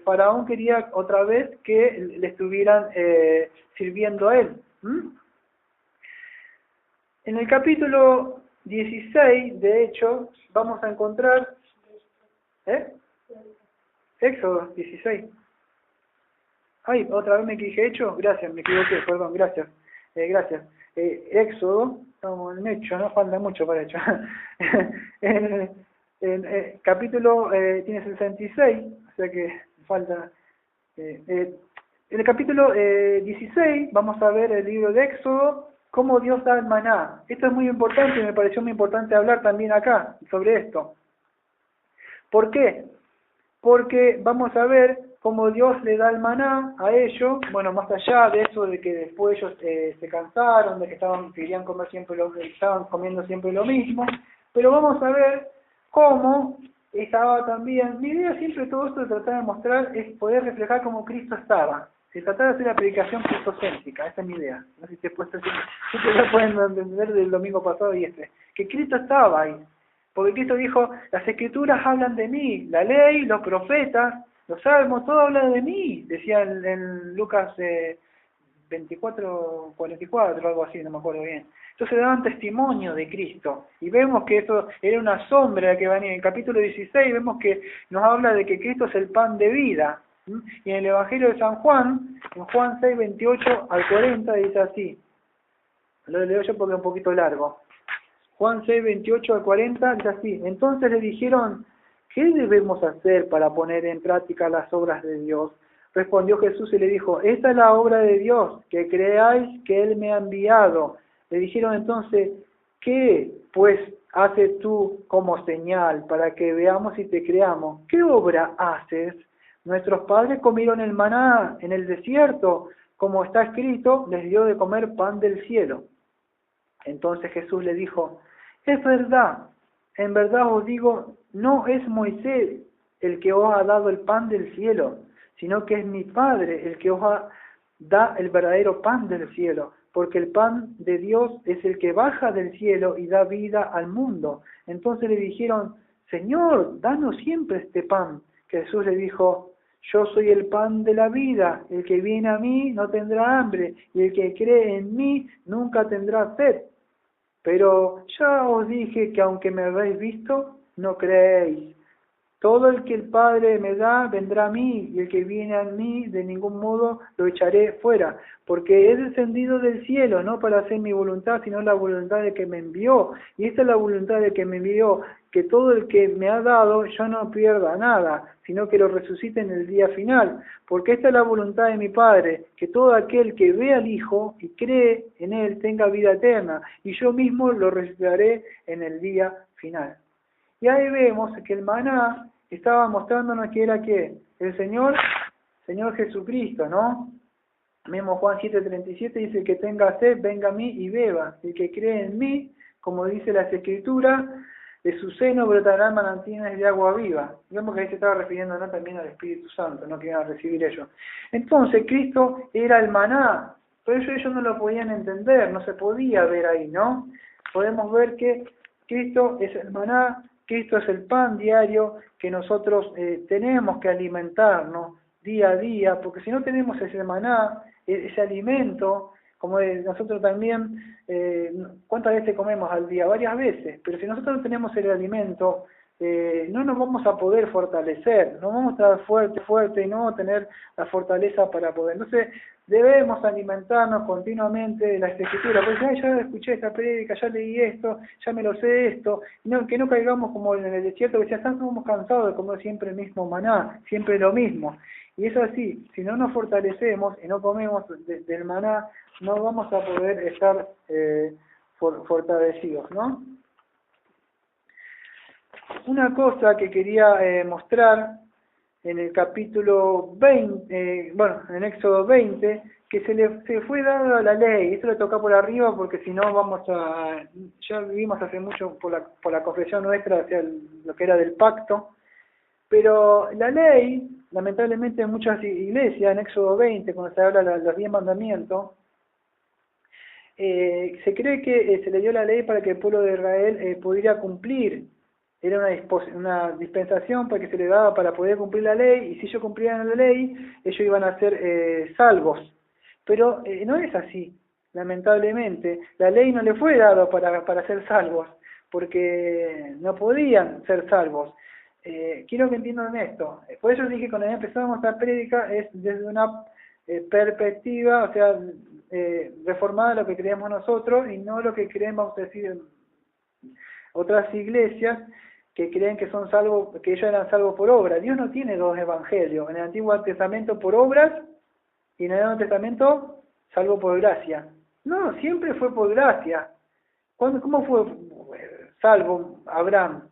Faraón quería otra vez que le estuvieran sirviendo a él. En el capítulo 16, de hecho, vamos a encontrar Éxodo 16. Ay, otra vez me dije hecho, gracias, me equivoqué, perdón, gracias. Éxodo, estamos en hecho, no falta mucho para hecho. Capítulo tiene 66, o sea que falta. En el capítulo 16 vamos a ver el libro de Éxodo, cómo Dios da el maná. Esto es muy importante y me pareció muy importante hablar también acá sobre esto. ¿Por qué? Porque vamos a ver cómo Dios le da el maná a ellos, bueno, más allá de eso de que después ellos se cansaron, de que querían comer estaban comiendo siempre lo mismo, pero vamos a ver cómo estaba también. Mi idea siempre de todo esto de tratar de mostrar es poder reflejar cómo Cristo estaba. Se trata de hacer la predicación cristocéntrica, esa es mi idea. No sé si después ustedes lo pueden entender del domingo pasado y que Cristo estaba ahí. Porque Cristo dijo, las escrituras hablan de mí, la ley, los profetas, los salmos, todo habla de mí, decía en Lucas 24, 44, algo así, no me acuerdo bien. Entonces daban testimonio de Cristo, y vemos que eso era una sombra que venía. En el capítulo 16 vemos que nos habla de que Cristo es el pan de vida, y en el Evangelio de San Juan, en Juan 6, 28 al 40, dice así, lo leo yo porque es un poquito largo. Juan 6, 28 al 40, dice así: entonces le dijeron, ¿qué debemos hacer para poner en práctica las obras de Dios? Respondió Jesús y le dijo, esta es la obra de Dios, que creáis que Él me ha enviado. Le dijeron entonces, ¿qué pues haces tú como señal para que veamos y te creamos? ¿Qué obra haces? Nuestros padres comieron el maná en el desierto, como está escrito, les dio de comer pan del cielo. Entonces Jesús le dijo, es verdad, en verdad os digo, no es Moisés el que os ha dado el pan del cielo, sino que es mi Padre el que os da el verdadero pan del cielo, porque el pan de Dios es el que baja del cielo y da vida al mundo. Entonces le dijeron, Señor, danos siempre este pan. Jesús le dijo, yo soy el pan de la vida, el que viene a mí no tendrá hambre, y el que cree en mí nunca tendrá sed. Pero ya os dije que aunque me habéis visto, no creéis. Todo el que el Padre me da vendrá a mí, y el que viene a mí de ningún modo lo echaré fuera, porque he descendido del cielo, no para hacer mi voluntad, sino la voluntad de que me envió. Y esta es la voluntad de que me envió, que todo el que me ha dado yo no pierda nada, sino que lo resucite en el día final. Porque esta es la voluntad de mi Padre, que todo aquel que ve al Hijo y cree en Él tenga vida eterna, y yo mismo lo resucitaré en el día final. Y ahí vemos que el maná estaba mostrándonos que era ¿qué? El Señor Jesucristo, ¿no? Mismo Juan 7:37 dice que tenga sed, venga a mí y beba. El que cree en mí, como dice las Escrituras, de su seno brotarán manantiales de agua viva. Digamos que ahí se estaba refiriendo, ¿no?, también al Espíritu Santo, no, que iban a recibir ellos. Entonces Cristo era el maná, pero ellos no lo podían entender, no se podía ver ahí, ¿no? Podemos ver que Cristo es el maná, Cristo es el pan diario que nosotros tenemos que alimentarnos día a día, porque si no tenemos ese maná, ese alimento, como nosotros también, ¿cuántas veces comemos al día? Varias veces, pero si nosotros no tenemos el alimento, no nos vamos a poder fortalecer, no vamos a estar fuerte y no vamos a tener la fortaleza para poder. Entonces debemos alimentarnos continuamente de las Escrituras, porque ya escuché esta prédica, ya leí esto, ya me lo sé esto, no, que no caigamos como en el desierto, que ya estamos cansados de comer siempre el mismo maná, siempre lo mismo. Y es así, si no nos fortalecemos y no comemos del maná, no vamos a poder estar fortalecidos, ¿no? Una cosa que quería mostrar en el capítulo 20, en Éxodo 20, que se fue dada la ley. Esto lo toca por arriba porque si no ya vivimos hace mucho por la confesión nuestra hacia lo que era del pacto, pero la ley, lamentablemente en muchas iglesias, en Éxodo 20, cuando se habla de los 10 mandamientos, se cree que se le dio la ley para que el pueblo de Israel pudiera cumplir. Era una dispensación para que se le daba para poder cumplir la ley, y si ellos cumplían la ley, ellos iban a ser salvos. Pero no es así, lamentablemente. La ley no le fue dada para ser salvos, porque no podían ser salvos. Quiero que entiendan esto. Por eso dije que cuando empezamos esta prédica es desde una perspectiva, o sea, reformada lo que creemos nosotros y no lo que creemos decir otras iglesias que creen que son salvos, que ellos eran salvos por obra. Dios no tiene dos evangelios, en el Antiguo Testamento por obras y en el Nuevo Testamento salvo por gracia. No, siempre fue por gracia. ¿Cómo fue salvo Abraham?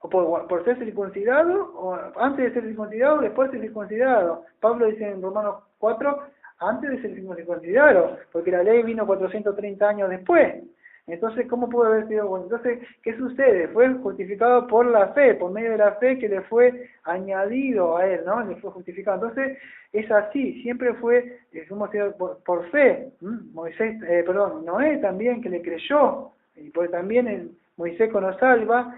¿O por ser circuncidado? ¿O antes de ser circuncidado o después de ser circuncidado? Pablo dice en Romanos 4, antes de ser circuncidado, porque la ley vino 430 años después. Entonces, ¿cómo pudo haber sido bueno? Entonces, ¿qué sucede? Fue justificado por la fe, por medio de la fe que le fue añadido a él, ¿no? Le fue justificado. Entonces, es así, siempre fue, por fe. Noé también, que le creyó, y pues también Moisés cuando salva,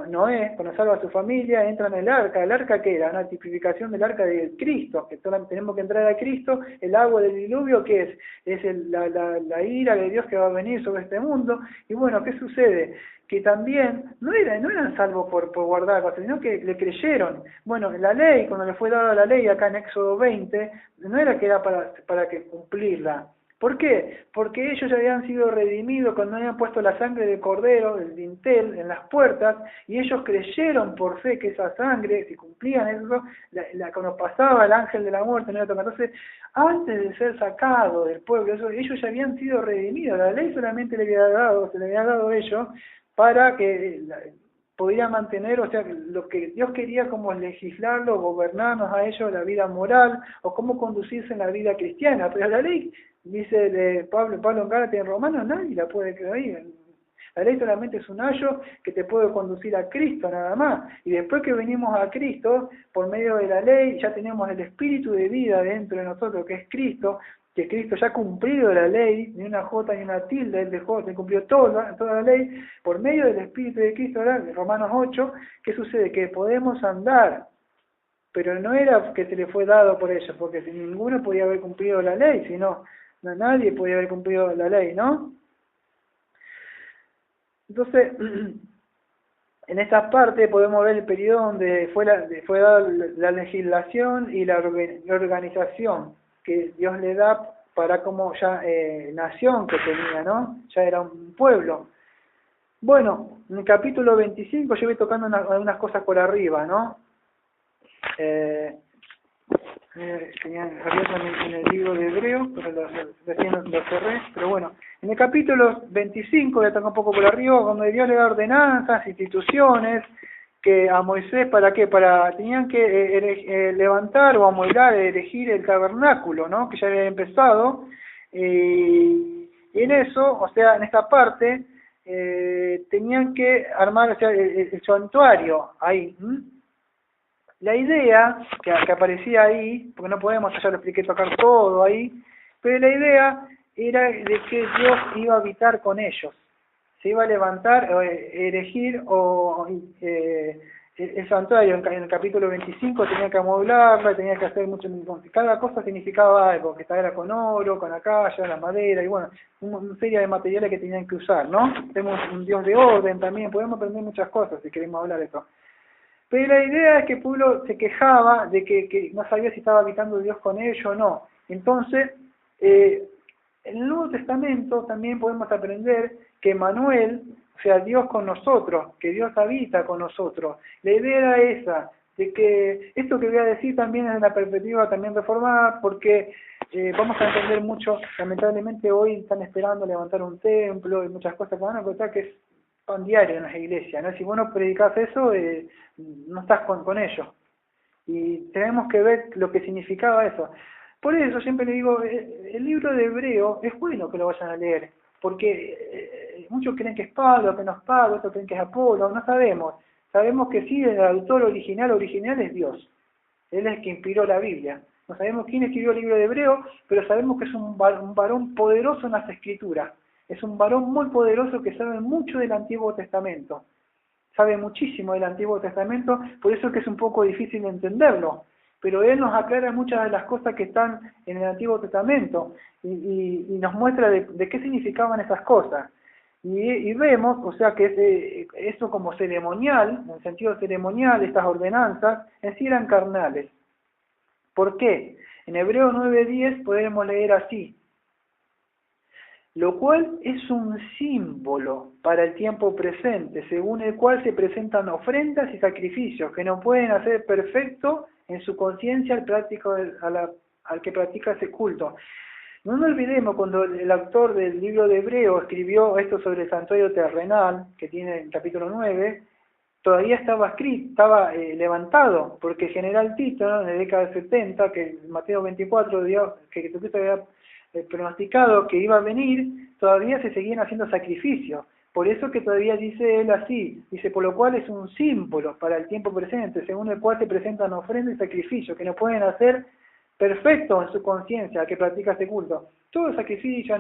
Noé, cuando salva a su familia, entra en el arca que era una tipificación del arca de Cristo, que tenemos que entrar a Cristo. El agua del diluvio, que es la ira de Dios que va a venir sobre este mundo. Y bueno, ¿qué sucede? Que también no eran salvos por guardar cosas, sino que le creyeron. Bueno, la ley, cuando le fue dada la ley acá en Éxodo 20, no era que era para que cumplirla. ¿Por qué? Porque ellos ya habían sido redimidos cuando habían puesto la sangre del cordero, del dintel, en las puertas, y ellos creyeron por fe que esa sangre, si cumplían eso, cuando pasaba el ángel de la muerte, no era tocado. Entonces, antes de ser sacado del pueblo, ellos ya habían sido redimidos. La ley solamente se le había dado a ellos para que podía mantener, o sea, lo que Dios quería como legislarlo, gobernarnos a ellos la vida moral, o cómo conducirse en la vida cristiana. Pero la ley, dice Pablo en Gálatas, en Romanos, nadie la puede creer. La ley solamente es un ayo que te puede conducir a Cristo nada más. Y después que venimos a Cristo, por medio de la ley, ya tenemos el espíritu de vida dentro de nosotros, que es Cristo, que Cristo ya ha cumplido la ley, ni una jota ni una tilde, él cumplió toda la ley, por medio del Espíritu de Cristo, ¿verdad? Romanos 8, ¿qué sucede? Que podemos andar, pero no era que se le fue dado por ellos, porque si ninguno podía haber cumplido la ley, sino nadie podía haber cumplido la ley, ¿no? Entonces, en esta parte podemos ver el periodo donde fue dada la legislación y la organización que Dios le da para como ya nación que tenía, ¿no? Ya era un pueblo. Bueno, en el capítulo 25 yo voy tocando algunas cosas por arriba, ¿no? Tenía en el libro de Hebreo, pero recién lo cerré, pero bueno, en el capítulo 25 voy a tocar un poco por arriba, donde Dios le da ordenanzas, instituciones, que a Moisés, ¿para qué? Tenían que levantar o amueblar, erigir el tabernáculo, ¿no? Que ya había empezado, y en eso, o sea, en esta parte, tenían que armar, o sea, el santuario ahí. La idea que aparecía ahí, porque no podemos, ya lo expliqué, tocar todo ahí, pero la idea era de que Dios iba a habitar con ellos. Se iba a levantar, erigir el santuario en el capítulo 25, tenía que amueblarla, tenía que hacer mucho, cada cosa significaba algo, que estaba con oro, con acaya, la madera, y bueno, una serie de materiales que tenían que usar, ¿no? Tenemos un Dios de orden también, podemos aprender muchas cosas si queremos hablar de eso. Pero la idea es que el pueblo se quejaba de que no sabía si estaba habitando Dios con ellos o no. Entonces, en el Nuevo Testamento también podemos aprender que Emmanuel, o sea, Dios con nosotros, que Dios habita con nosotros. La idea era esa, de que esto que voy a decir también es de la perspectiva también reformada, porque vamos a entender mucho, lamentablemente hoy están esperando levantar un templo y muchas cosas que van a contar que es pan diario en las iglesias, ¿no? Si vos no predicás eso, no estás con ellos. Y tenemos que ver lo que significaba eso. Por eso siempre le digo, el libro de Hebreo es bueno que lo vayan a leer, porque muchos creen que es Pablo, que no es Pablo, otros creen que es Apolo, no sabemos. Sabemos que sí, el autor original es Dios. Él es el que inspiró la Biblia. No sabemos quién escribió el libro de Hebreo, pero sabemos que es un varón poderoso en las Escrituras. Es un varón muy poderoso que sabe mucho del Antiguo Testamento. Sabe muchísimo del Antiguo Testamento, por eso es que es un poco difícil de entenderlo. Pero él nos aclara muchas de las cosas que están en el Antiguo Testamento y nos muestra de qué significaban esas cosas. Y vemos, o sea, que eso como ceremonial, en el sentido ceremonial, estas ordenanzas, en sí eran carnales. ¿Por qué? En Hebreos 9:10 podemos leer así: lo cual es un símbolo para el tiempo presente, según el cual se presentan ofrendas y sacrificios que no pueden hacer perfecto en su conciencia al que practica ese culto. No nos olvidemos, cuando el autor del libro de Hebreo escribió esto sobre el santuario terrenal, que tiene el capítulo 9, todavía estaba escrito, levantado, porque el general Tito, ¿no?, en la década del 70, que Mateo 24 dio, que Jesucristo había pronosticado que iba a venir, todavía se seguían haciendo sacrificios. Por eso que todavía dice él así, dice, por lo cual es un símbolo para el tiempo presente, según el cual se presentan ofrendas y sacrificios, que no pueden hacer perfecto en su conciencia al que practica este culto. Todo sacrificio,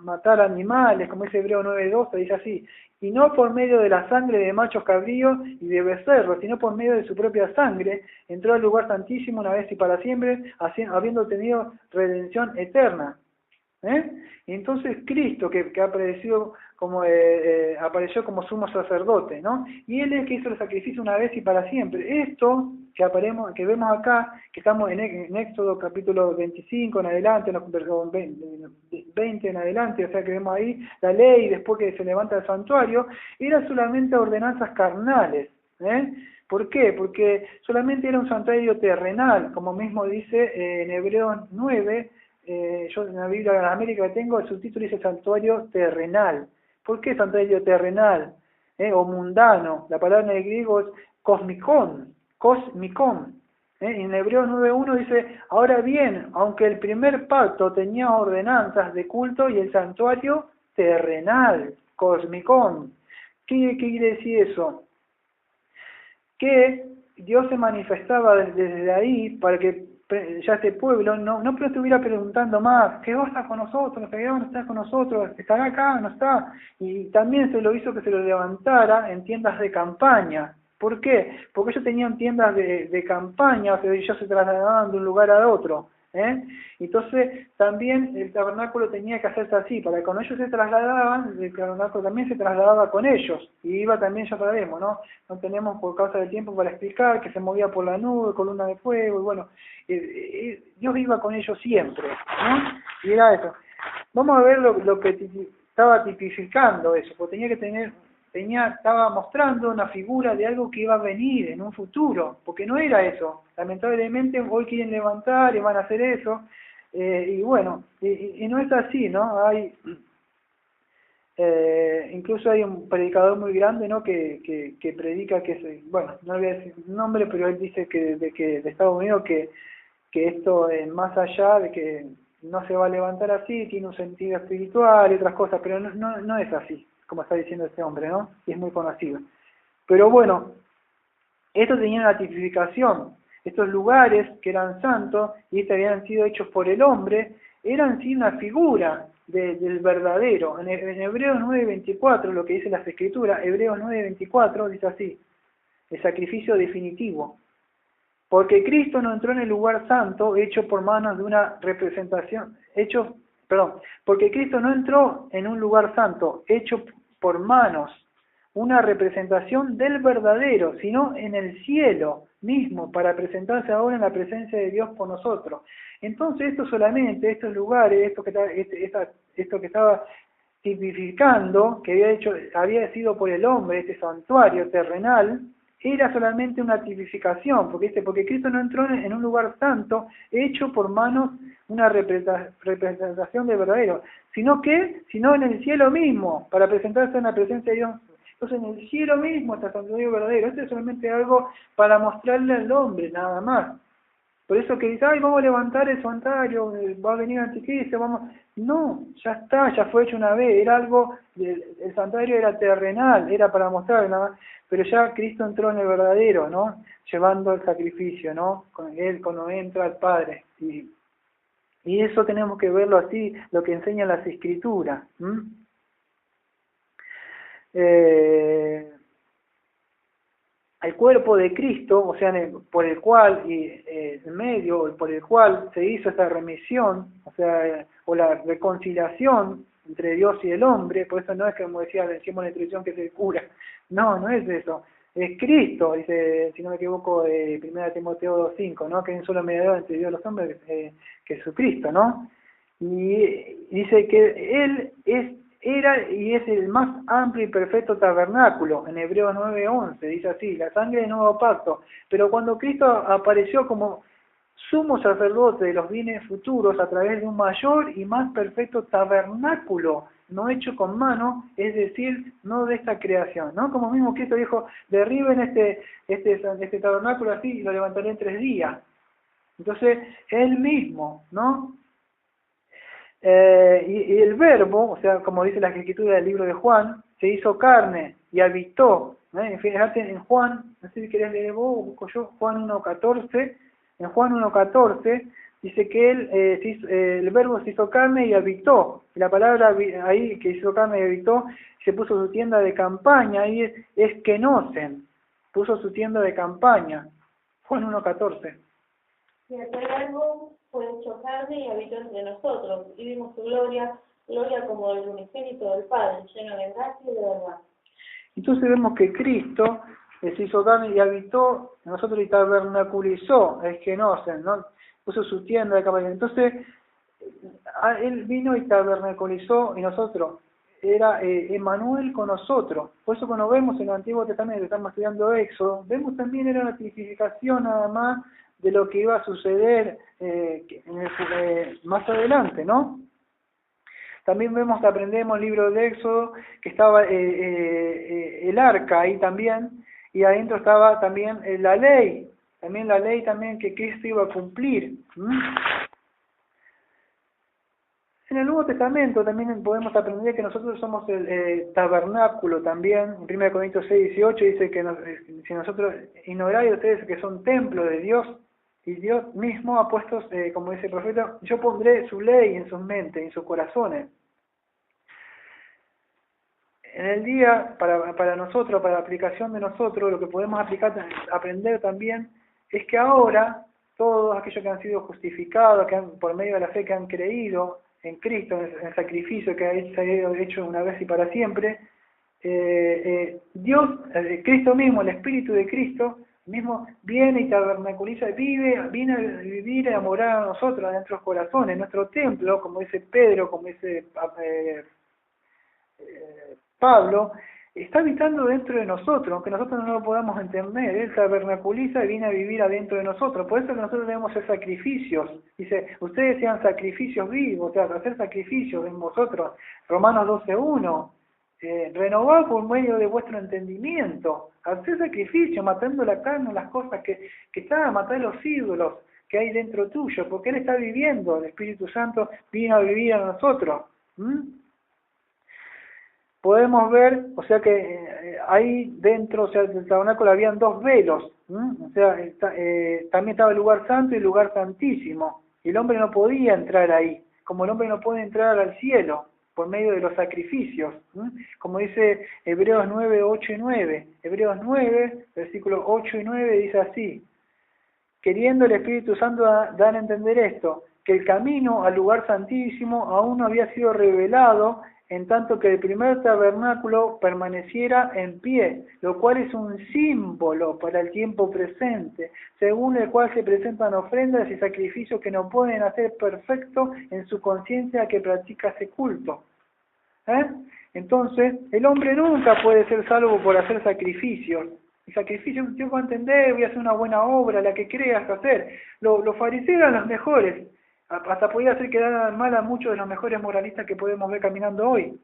matar animales, como dice Hebreo 9:12, dice así, y no por medio de la sangre de machos cabríos y de becerros, sino por medio de su propia sangre, entró al lugar santísimo una vez y para siempre, habiendo tenido redención eterna. Y entonces Cristo, que apareció como sumo sacerdote, ¿no? Y Él es el que hizo el sacrificio una vez y para siempre. Esto que vemos acá, que estamos en Éxodo capítulo 25 en adelante, perdón, 20 en adelante, o sea que vemos ahí la ley después que se levanta el santuario, era solamente ordenanzas carnales. ¿Por qué? Porque solamente era un santuario terrenal, como mismo dice en Hebreos 9, yo en la Biblia de América que tengo, el subtítulo dice santuario terrenal. ¿Por qué santuario terrenal? O mundano. La palabra en griego es cosmicón. En Hebreos 9:1 dice, ahora bien, aunque el primer pacto tenía ordenanzas de culto y el santuario terrenal, cosmicón. ¿Qué quiere decir eso? Que Dios se manifestaba desde ahí para que ya este pueblo no estuviera preguntando más, ¿qué va a estar con nosotros? ¿Qué va a estar con nosotros? ¿Estará acá? ¿No está? Y también se lo hizo que se lo levantara en tiendas de campaña. ¿Por qué? Porque ellos tenían tiendas de campaña, o sea, ellos se trasladaban de un lugar a otro. Entonces también el tabernáculo tenía que hacerse así, para que cuando ellos se trasladaban, el tabernáculo también se trasladaba con ellos, y iba también, ya sabemos, no tenemos por causa del tiempo para explicar, que se movía por la nube, columna de fuego, y bueno, Dios iba con ellos siempre, ¿no? Y era eso. Vamos a ver lo que estaba tipificando eso, porque estaba mostrando una figura de algo que iba a venir en un futuro, porque no era eso. Lamentablemente hoy quieren levantar y van a hacer eso, y bueno, y no es así, ¿no? Incluso hay un predicador muy grande, ¿no?, que predica bueno, no voy a decir un nombre, pero él dice que de Estados Unidos que esto es más allá de que no se va a levantar así, tiene un sentido espiritual y otras cosas, pero no es así, como está diciendo este hombre, ¿no? Y es muy conocido. Pero bueno, esto tenía una tipificación. Estos lugares que eran santos y que habían sido hechos por el hombre, eran sí una figura del verdadero. En Hebreos 9:24, lo que dice las Escrituras, Hebreos 9:24 dice así: el sacrificio definitivo. Porque Cristo no entró en el lugar santo hecho por manos de una representación, porque Cristo no entró en un lugar santo hecho por manos, una representación del verdadero, sino en el cielo mismo, para presentarse ahora en la presencia de Dios por nosotros. Entonces estos lugares, esto que estaba tipificando, que había sido por el hombre, este santuario terrenal, era solamente una tipificación, porque Cristo no entró en un lugar santo hecho por manos, una representación del verdadero, sino en el cielo mismo, para presentarse en la presencia de Dios. Entonces en el cielo mismo está el santuario verdadero. Esto es solamente algo para mostrarle al hombre, nada más. Por eso que dice, vamos a levantar el santuario, va a venir el anticristo, No, ya está, ya fue hecho una vez, era algo, el santuario era terrenal, era para mostrar nada más, pero ya Cristo entró en el verdadero, ¿no? Llevando el sacrificio, ¿no? Con él, cuando entra el Padre. Y eso tenemos que verlo así, lo que enseñan las Escrituras. El cuerpo de Cristo, o sea, por el cual, en medio, por el cual se hizo esta remisión, o la reconciliación entre Dios y el hombre, por eso no es que, como decíamos en la introducción, que es el cura, no es eso, es Cristo, dice, si no me equivoco, 1 Timoteo 2:5, ¿no?, que hay un solo mediador entre Dios y los hombres, que es Jesucristo, ¿no? Y dice que Él era y es el más amplio y perfecto tabernáculo, en Hebreos 9:11, dice así, la sangre del nuevo pacto. Pero cuando Cristo apareció como sumo sacerdote de los bienes futuros a través de un mayor y más perfecto tabernáculo, no hecho con mano, es decir, no de esta creación, ¿no? Como mismo Cristo dijo, derriben este tabernáculo así y lo levantaré en 3 días. Entonces, Él mismo, ¿no? Y el verbo, o sea, como dice la escritura del libro de Juan, se hizo carne y habitó. Fíjate en Juan, no sé si querés leer vos o busco yo, Juan 1:14. En Juan 1:14 dice que el verbo se hizo carne y habitó. Y la palabra ahí que hizo carne y habitó, se puso su tienda de campaña, ahí es Kenocen, puso su tienda de campaña. Juan 1:14. Y aquel verbo fue hecho carne y habitó entre nosotros, y vimos su gloria como del unigénito del Padre, lleno de gracia y de verdad. Entonces vemos que Cristo se hizo carne y habitó en nosotros y tabernaculizó, es que ¿no? Puso su tienda de campaña. Entonces, Él vino y tabernaculizó y nosotros, era Emmanuel con nosotros. Por eso cuando vemos en el Antiguo Testamento, que estamos estudiando Éxodo, vemos también era una tipificación nada más de lo que iba a suceder más adelante, ¿no? También vemos que aprendemos el libro de Éxodo, que estaba el arca ahí también, y adentro estaba también la ley también que Cristo iba a cumplir. En el Nuevo Testamento también podemos aprender que nosotros somos el tabernáculo también. En 1 Corintios 6:18 dice que si nosotros ignoráis ustedes que son templo de Dios, y Dios mismo ha puesto, como dice el profeta, yo pondré su ley en sus mentes, en sus corazones. En el día, para nosotros, para la aplicación de nosotros, lo que podemos aprender también, es que ahora, todos aquellos que han sido justificados, por medio de la fe que han creído en Cristo, en el sacrificio que ha hecho una vez y para siempre, Dios, Cristo mismo, el Espíritu de Cristo, mismo viene y tabernaculiza, viene a vivir y a morar a nosotros, en nuestros corazones, en nuestro templo, como dice Pedro, como dice Pablo, está habitando dentro de nosotros, aunque nosotros no lo podamos entender. Él tabernaculiza y viene a vivir adentro de nosotros. Por eso que nosotros debemos hacer sacrificios. Dice, ustedes sean sacrificios vivos, o sea, hacer sacrificios en vosotros. Romanos 12:1. renovad por medio de vuestro entendimiento, hacer sacrificio, matando la carne, las cosas que están, matar los ídolos que hay dentro tuyo, porque Él está viviendo, el Espíritu Santo vino a vivir a nosotros. Podemos ver, o sea que ahí dentro, o sea, del tabernáculo habían 2 velos, o sea, también estaba el lugar santo y el lugar santísimo, y el hombre no podía entrar ahí, como el hombre no puede entrar al cielo por medio de los sacrificios, como dice Hebreos 9, 8 y 9, Hebreos 9, versículos 8 y 9 dice así: queriendo el Espíritu Santo dar a entender esto, que el camino al lugar santísimo aún no había sido revelado, en tanto que el primer tabernáculo permaneciera en pie, lo cual es un símbolo para el tiempo presente, según el cual se presentan ofrendas y sacrificios que no pueden hacer perfecto en su conciencia que practica ese culto. Entonces, el hombre nunca puede ser salvo por hacer sacrificios. Y sacrificios, Dios va a entender, voy a hacer una buena obra, la que creas hacer. Los fariseos eran los mejores. Hasta podía hacer quedar mal a muchos de los mejores moralistas que podemos ver caminando hoy.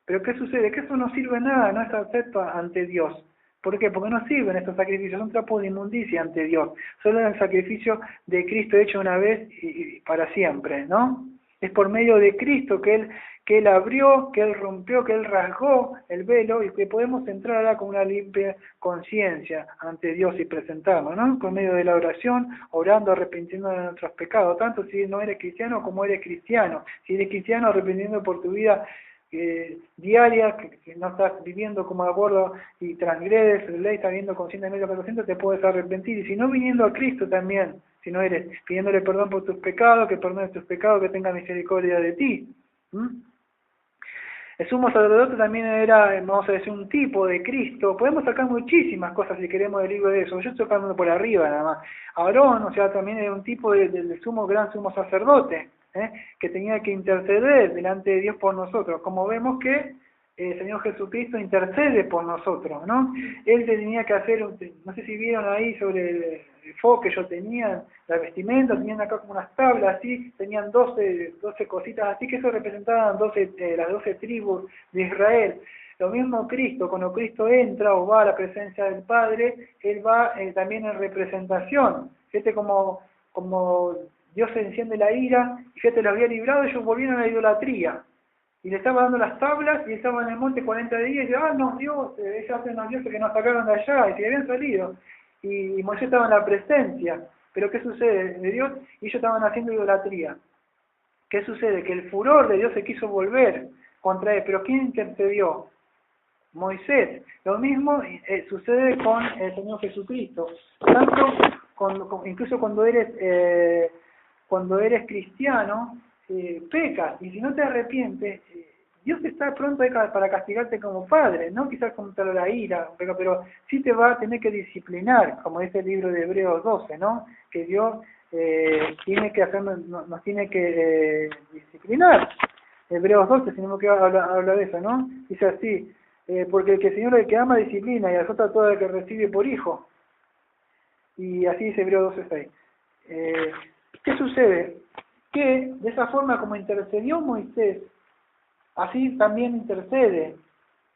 Pero ¿qué sucede? Que eso no sirve nada, no es acepto ante Dios. ¿Por qué? Porque no sirven estos sacrificios, son trapos de inmundicia ante Dios. Solo es el sacrificio de Cristo hecho una vez y para siempre, ¿no? Es por medio de Cristo que Él abrió, que Él rompió, que Él rasgó el velo y que podemos entrar ahora con una limpia conciencia ante Dios y presentarnos, ¿no? Por medio de la oración, orando, arrepintiendo de nuestros pecados, tanto si no eres cristiano como eres cristiano. Si eres cristiano, arrepintiendo por tu vida diaria, que no estás viviendo como de acuerdo y transgredes la ley, estás viviendo conscientemente lo que sientes, te puedes arrepentir. Y si no, viniendo a Cristo también, si no eres, pidiéndole perdón por tus pecados, que perdone tus pecados, que tenga misericordia de ti. El sumo sacerdote también era, vamos a decir, un tipo de Cristo. Podemos sacar muchísimas cosas si queremos del libro de eso. Yo estoy hablando por arriba nada más. Aarón, o sea, también era un tipo del gran sumo sacerdote, que tenía que interceder delante de Dios por nosotros. Como vemos que el Señor Jesucristo intercede por nosotros, ¿no? Él tenía que hacer, no sé si vieron ahí sobre el foco que yo tenía, la vestimenta, tenían acá como unas tablas así, tenían 12 cositas así, que eso representaban las 12 tribus de Israel. Lo mismo Cristo, cuando Cristo entra o va a la presencia del Padre, Él va también en representación. Fíjate como Dios se enciende la ira, y fíjate, los había librado, ellos volvieron a la idolatría. Y le estaba dando las tablas, y estaba en el monte 40 días, y decía, nos dio, ellos hacen los dioses que nos sacaron de allá, y se habían salido. Y Moisés estaba en la presencia. Pero ¿qué sucede de Dios? Y ellos estaban haciendo idolatría. ¿Qué sucede? Que el furor de Dios se quiso volver contra él. ¿Pero quién intercedió? Moisés. Lo mismo sucede con el Señor Jesucristo. Tanto, incluso cuando eres cristiano, pecas, y si no te arrepientes, Dios está pronto para castigarte como padre, no quizás contra la ira, pero sí te va a tener que disciplinar, como dice el libro de Hebreos 12, ¿no? Que Dios tiene que nos tiene que disciplinar. Hebreos 12, si no me equivoco, habla de eso, ¿no? Dice así, porque el Señor el que ama disciplina y azota a todo el que recibe por hijo. Y así dice Hebreos 12:6. ¿Qué sucede? Que de esa forma como intercedió Moisés, así también intercede.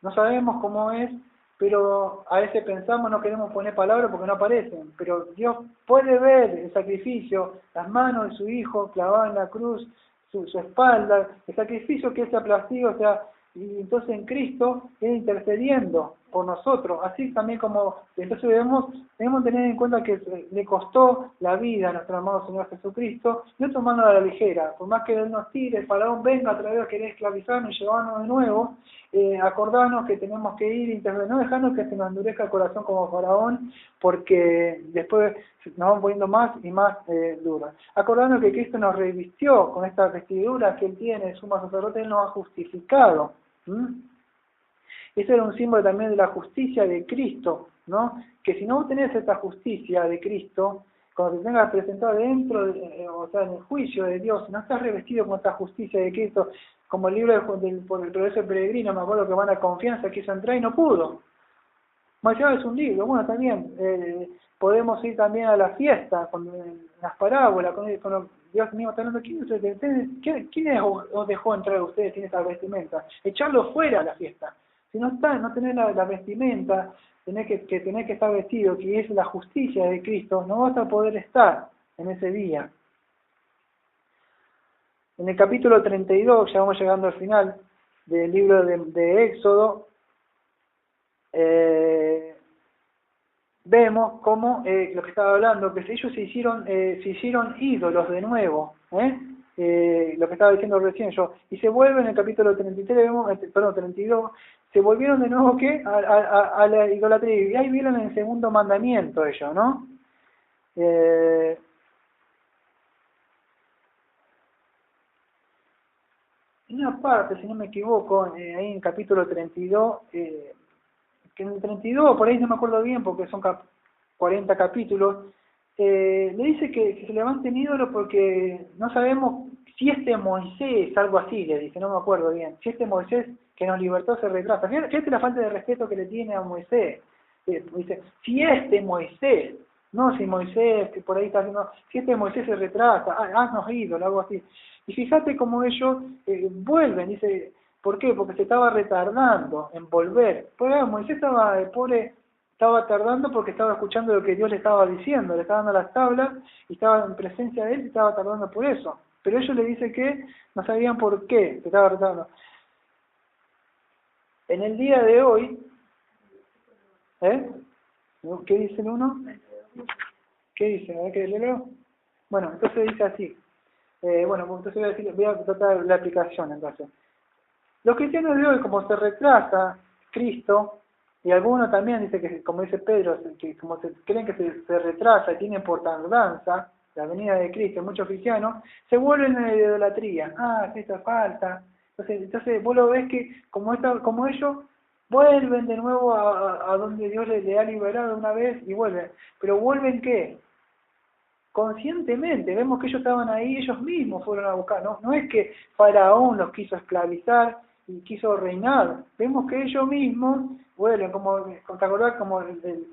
No sabemos cómo es, pero a veces pensamos, no queremos poner palabras porque no aparecen, pero Dios puede ver el sacrificio, las manos de su hijo clavadas en la cruz, su espalda, el sacrificio que Él se aplastió, o sea, y entonces en Cristo Él intercediendo por nosotros, así también como, entonces debemos tener en cuenta que le costó la vida a nuestro amado Señor Jesucristo, no tomarnos a la ligera, por más que Él nos tire, el faraón venga a través de querer esclavizarnos y llevarnos de nuevo, acordarnos que tenemos que ir, intervenir, no dejarnos que se nos endurezca el corazón como faraón, porque después nos vamos poniendo más y más duras. Acordarnos que Cristo nos revistió con estas vestiduras que Él tiene, sumo sacerdote, Él nos ha justificado. Ese era un símbolo también de la justicia de Cristo, ¿no? Que si no tenés esta justicia de Cristo, cuando te tengas presentado dentro, o sea, en el juicio de Dios, si no estás revestido con esta justicia de Cristo, como el libro por el progreso peregrino, me acuerdo que van a Confianza, quiso entrar y no pudo. Mayor es un libro, bueno, también podemos ir también a la fiesta, con las parábolas, con Dios mismo está hablando, ¿quién os dejó entrar a ustedes sin esta vestimenta? Echarlo fuera a la fiesta. Si no tenés la vestimenta, tenés que estar vestido, que es la justicia de Cristo, no vas a poder estar en ese día. En el capítulo 32, ya vamos llegando al final del libro de Éxodo, vemos cómo lo que estaba hablando, que ellos se hicieron ídolos de nuevo, lo que estaba diciendo recién yo, y se vuelven en el capítulo 32, se volvieron de nuevo ¿qué? A la idolatría, y ahí vieron el segundo mandamiento ellos, ¿no? En una parte, si no me equivoco, ahí en el capítulo 32, que en el 32, por ahí no me acuerdo bien, porque son 40 capítulos, le dice que se levanten ídolos porque no sabemos si este Moisés, algo así le dice, no me acuerdo bien, si este Moisés que nos libertó se retrasa. Fíjate la falta de respeto que le tiene a Moisés. Dice, si este Moisés, no si Moisés, que por ahí está haciendo, si este Moisés se retrasa, haznos ídolos, algo así. Y fíjate cómo ellos vuelven, dice, ¿por qué? Porque se estaba retardando en volver. Pues Moisés estaba, pobre, estaba tardando porque estaba escuchando lo que Dios le estaba diciendo, le estaba dando las tablas y estaba en presencia de él y estaba tardando por eso. Pero ellos le dicen que no sabían por qué se estaba retardando. En el día de hoy, ¿qué dice el uno? ¿Qué dice? A ver qué leo. Bueno, entonces dice así. Entonces voy a tratar la aplicación entonces. Los cristianos de hoy, como se retrasa Cristo, y algunos también dicen que, como dice Pedro, que como creen que se retrasa y tienen por tardanza la venida de Cristo, muchos cristianos, se vuelven en la idolatría. Cristo falta. Entonces vos lo ves que como ellos vuelven de nuevo a donde Dios le ha liberado una vez y vuelven. Pero ¿vuelven qué? Conscientemente, vemos que ellos estaban ahí, ellos mismos fueron a buscar, no es que Faraón los quiso esclavizar y quiso reinar, vemos que ellos mismos vuelven, como ¿te acordás? Como el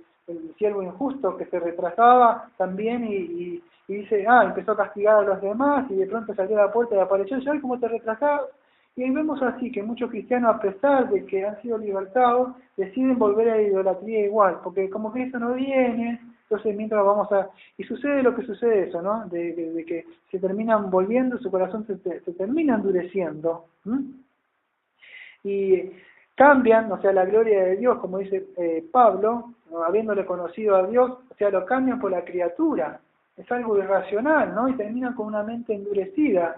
siervo injusto que se retrasaba también y dice, empezó a castigar a los demás y de pronto salió a la puerta y apareció, ¿sabes cómo te retrasabas? Y ahí vemos así que muchos cristianos, a pesar de que han sido libertados, deciden volver a la idolatría igual, porque como Cristo no viene, entonces mientras y sucede lo que sucede eso, ¿no? De que se terminan volviendo, su corazón se termina endureciendo, y cambian, o sea, la gloria de Dios, como dice Pablo, ¿no? Habiéndole conocido a Dios, o sea, lo cambian por la criatura, es algo irracional, ¿no? Y terminan con una mente endurecida,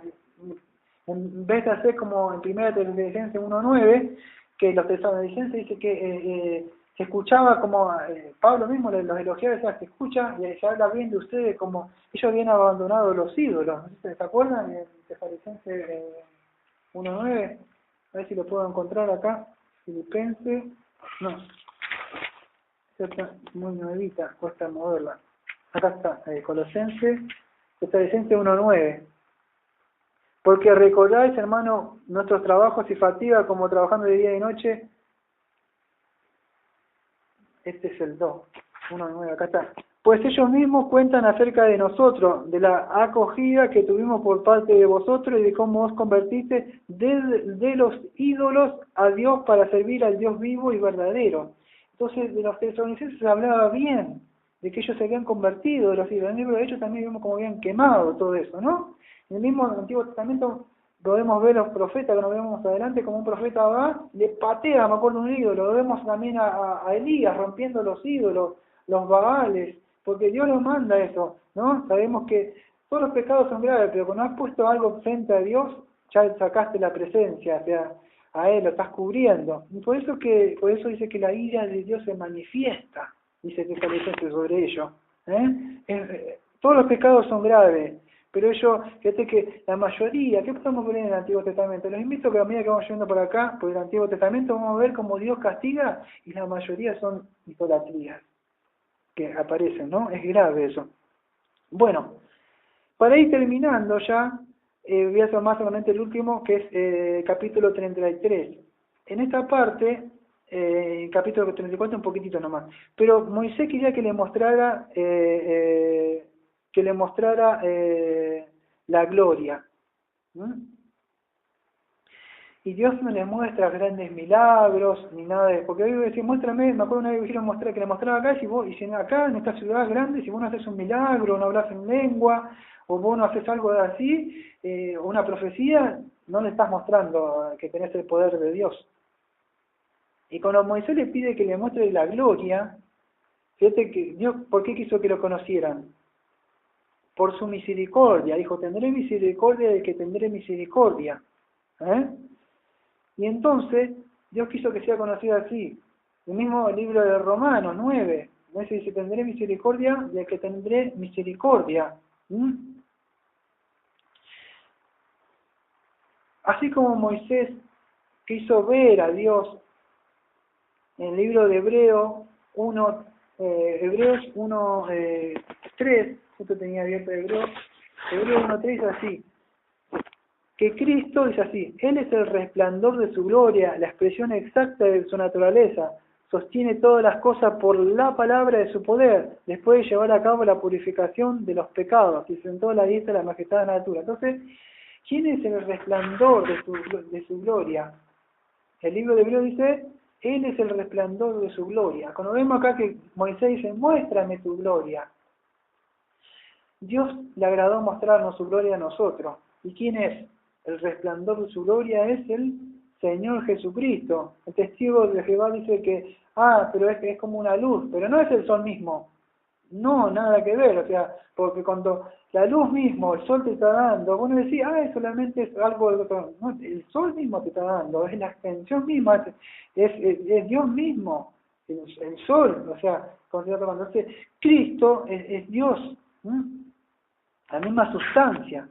en vez de hacer como en 1 Tesalonicenses 1:9, que los tesalonicenses dicen que se escuchaba como Pablo mismo los elogiaba, decía, se escucha y se habla bien de ustedes como ellos habían abandonado los ídolos. ¿No se acuerdan? En Tesalonicenses 1:9, a ver si lo puedo encontrar acá. Filipenses, no, esta es muy nuevita, cuesta moverla. Acá está, Colosenses, Tesalonicenses 1:9. Porque recordáis, hermano, nuestros trabajos y fatiga como trabajando de día y noche. Este es el 2, 1:9, acá está. Pues ellos mismos cuentan acerca de nosotros, de la acogida que tuvimos por parte de vosotros y de cómo os convertiste de los ídolos a Dios para servir al Dios vivo y verdadero. Entonces, de los tesalonicenses se hablaba bien, de que ellos se habían convertido de los ídolos. En el libro de Hechos también vimos cómo habían quemado todo eso, ¿no? En el mismo Antiguo Testamento podemos ver los profetas, que nos vemos adelante, como un profeta va, le patea, me acuerdo, un ídolo. Lo vemos también a Elías rompiendo los ídolos, los baales, porque Dios nos manda eso, ¿no? Sabemos que todos los pecados son graves, pero cuando has puesto algo frente a Dios, ya sacaste la presencia, o sea, a Él lo estás cubriendo. Y por eso dice que la ira de Dios se manifiesta, dice que está sobre ello. Todos los pecados son graves. Pero fíjate que la mayoría, ¿qué podemos ver en el Antiguo Testamento? Los invito a que a medida que vamos yendo por acá, por el Antiguo Testamento, vamos a ver cómo Dios castiga y la mayoría son idolatrías que aparecen, ¿no? Es grave eso. Bueno, para ir terminando ya, voy a hacer más solamente el último, que es capítulo 33. En esta parte, capítulo 34 un poquitito nomás, pero Moisés quería que le mostrara la gloria. y Dios no le muestra grandes milagros ni nada de, porque hoy decía, muéstrame, me acuerdo una vez que dijeron mostrar, que le mostraba acá, y si acá en esta ciudad grande, si vos no haces un milagro, no hablas en lengua, o vos no haces algo así, o una profecía, no le estás mostrando que tenés el poder de Dios. Y cuando Moisés le pide que le muestre la gloria, fíjate que Dios, ¿por qué quiso que lo conocieran? Por su misericordia, dijo, tendré misericordia del que tendré misericordia. Y entonces, Dios quiso que sea conocido así. El mismo libro de Romanos 9, ¿no? Dice, tendré misericordia del que tendré misericordia. Así como Moisés quiso ver a Dios en el libro de Hebreos 1, Hebreos 1, 3, justo tenía abierto Hebreos 1, 3, así, que Cristo es así, Él es el resplandor de su gloria, la expresión exacta de su naturaleza, sostiene todas las cosas por la palabra de su poder, después de llevar a cabo la purificación de los pecados, y sentó a la diestra de la majestad de la natura. Entonces, ¿quién es el resplandor de su gloria? El libro de Hebreos dice, Él es el resplandor de su gloria. Cuando vemos acá que Moisés dice, muéstrame tu gloria, Dios le agradó mostrarnos su gloria a nosotros. ¿Y quién es? El resplandor de su gloria es el Señor Jesucristo. El testigo de Jehová dice que, pero es como una luz, pero no es el sol mismo. No, nada que ver, o sea, porque cuando la luz mismo, el sol te está dando, vos no decís, solamente es algo de otro. No, el sol mismo te está dando, es la extensión misma, es Dios mismo, el sol, o sea, cuando te está tomando. Entonces, Cristo es Dios, la misma sustancia.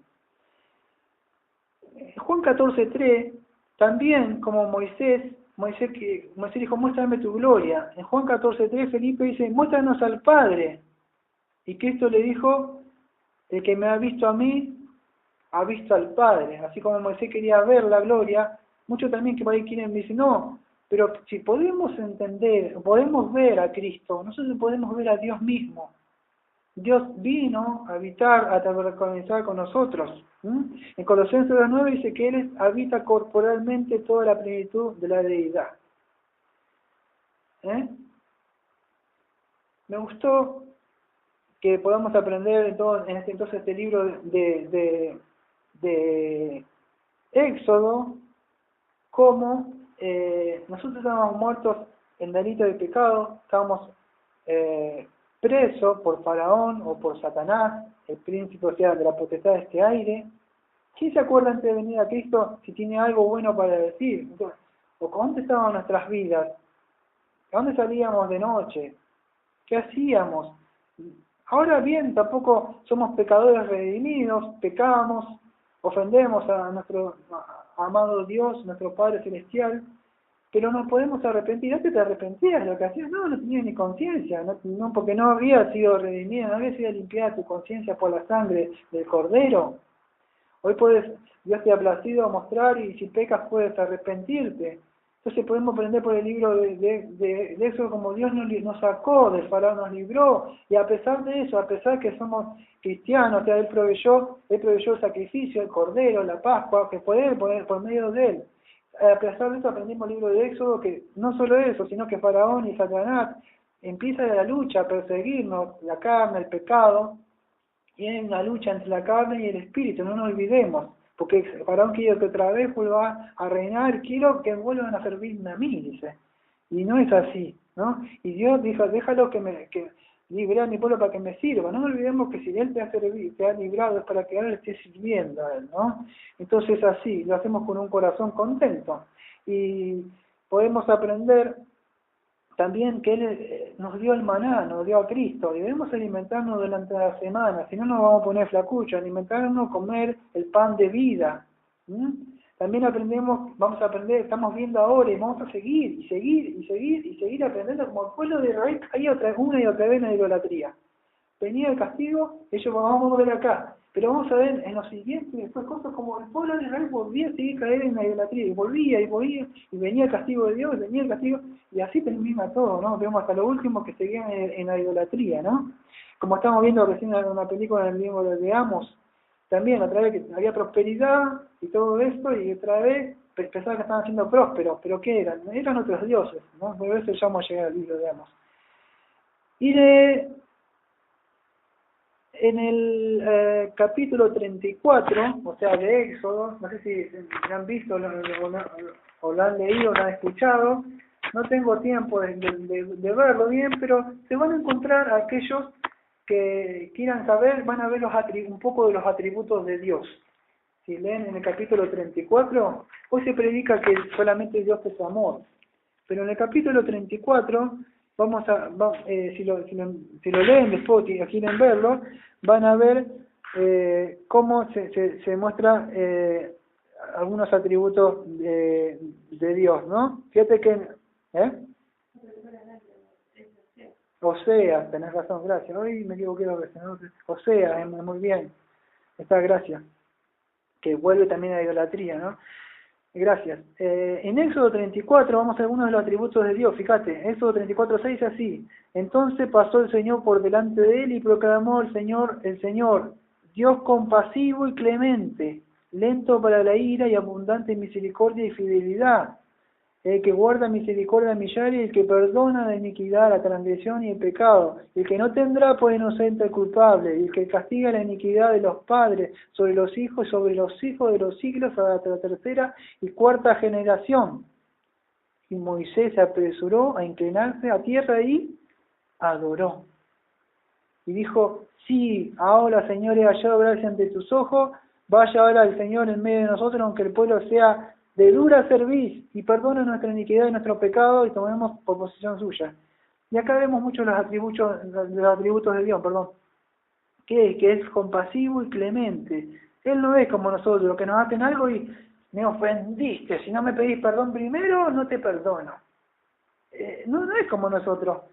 Juan 14:3, también como Moisés dijo, muéstrame tu gloria. En Juan 14:3 Felipe dice, muéstranos al Padre. Y Cristo le dijo, el que me ha visto a mí, ha visto al Padre. Así como Moisés quería ver la gloria, muchos también que por ahí quieren decir, no, pero si podemos entender, podemos ver a Cristo, nosotros podemos ver a Dios mismo. Dios vino a habitar, a tabernacular con nosotros. En Colosenses 2:9 dice que Él habita corporalmente toda la plenitud de la deidad. Me gustó que podamos aprender entonces este libro de Éxodo, cómo nosotros estábamos muertos en delito de pecado, estábamos presos por Faraón o por Satanás, el príncipe, o sea, de la potestad de este aire. ¿Quién se acuerda antes de venir a Cristo si tiene algo bueno para decir? Entonces, ¿o dónde estaban nuestras vidas? ¿A dónde salíamos de noche? ¿Qué hacíamos? Ahora bien, tampoco somos pecadores redimidos, pecamos, ofendemos a nuestro amado Dios, nuestro Padre Celestial, pero nos podemos arrepentir. Antes te arrepentías de lo que hacías, no tenías ni conciencia, no, porque no había sido redimida, no había sido limpiada tu conciencia por la sangre del Cordero. Hoy Dios te ha placido mostrar, y si pecas puedes arrepentirte. Entonces podemos aprender por el libro de eso, como Dios nos sacó del Faraón, nos libró, y a pesar de eso, a pesar que somos cristianos, o sea, Él proveyó el sacrificio, el Cordero, la Pascua, que poder por medio de Él. A pesar de eso aprendimos el libro de Éxodo, que no solo eso, sino que Faraón y Satanás empieza la lucha a perseguirnos, la carne, el pecado, y hay una lucha entre la carne y el espíritu, no nos olvidemos. Porque Faraón quiere que otra vez vuelva a reinar, quiero que vuelvan a servirme a mí, dice. Y no es así, ¿no? Y Dios dijo, déjalo que libre a mi pueblo para que me sirva. No nos olvidemos que si Él te ha servido, te ha librado, es para que Él esté sirviendo a Él, ¿no? Entonces así, lo hacemos con un corazón contento. Y podemos aprender también que Él nos dio el maná, nos dio a Cristo, y debemos alimentarnos durante la semana, si no nos vamos a poner flacuchos, alimentarnos, comer el pan de vida. También vamos a aprender, estamos viendo ahora, y vamos a seguir aprendiendo, como el pueblo de Israel caía una y otra vez en la idolatría. Venía el castigo, vamos a ver acá, pero vamos a ver en los siguientes después cosas como el pueblo de Israel volvía a seguir caer en la idolatría, y volvía, y venía el castigo de Dios, venía el castigo, y así termina todo, ¿no? Vemos hasta lo último que seguían en la idolatría, ¿no? Como estamos viendo recién en una película en el libro de Amos, también otra vez que había prosperidad y todo esto, y otra vez pensaban que estaban siendo prósperos, pero ¿qué eran? Eran otros dioses, ¿no? Por eso ya vamos a llegar al libro de Amos. Y en el capítulo 34, o sea, de Éxodo, no sé si lo han visto o lo han leído o lo han escuchado, no tengo tiempo de verlo bien, pero se van a encontrar aquellos que quieran saber, van a ver un poco de los atributos de Dios. Si leen en el capítulo 34, hoy se predica que solamente Dios es amor, pero en el capítulo 34, si lo leen después y quieren verlo, van a ver cómo se muestra algunos atributos de Dios, ¿no? Fíjate que... Oseas, tenés razón, gracias. Hoy me equivoqué dos veces, ¿no? Oseas, muy bien. Esta gracia, que vuelve también a la idolatría, ¿no? Gracias. En Éxodo 34 vamos a algunos de los atributos de Dios. Fíjate, Éxodo 34:6 dice así: entonces pasó el Señor por delante de él y proclamó el Señor, Dios compasivo y clemente, lento para la ira y abundante en misericordia y fidelidad, el que guarda misericordia a millares y el que perdona la iniquidad, la transgresión y el pecado, el que no tendrá por inocente al culpable, y el que castiga la iniquidad de los padres sobre los hijos y sobre los hijos de los siglos hasta la tercera y cuarta generación. Y Moisés se apresuró a inclinarse a tierra y adoró. Y dijo: sí, ahora, Señor, he hallado gracia ante tus ojos, vaya ahora el Señor en medio de nosotros, aunque el pueblo sea de dura cerviz, y perdona nuestra iniquidad y nuestro pecado, y tomemos por posesión suya. Y acá vemos muchos los atributos de Dios, que es compasivo y clemente. Él no es como nosotros, los que nos hacen algo y me ofendiste, si no me pedís perdón primero, no te perdono. No es como nosotros.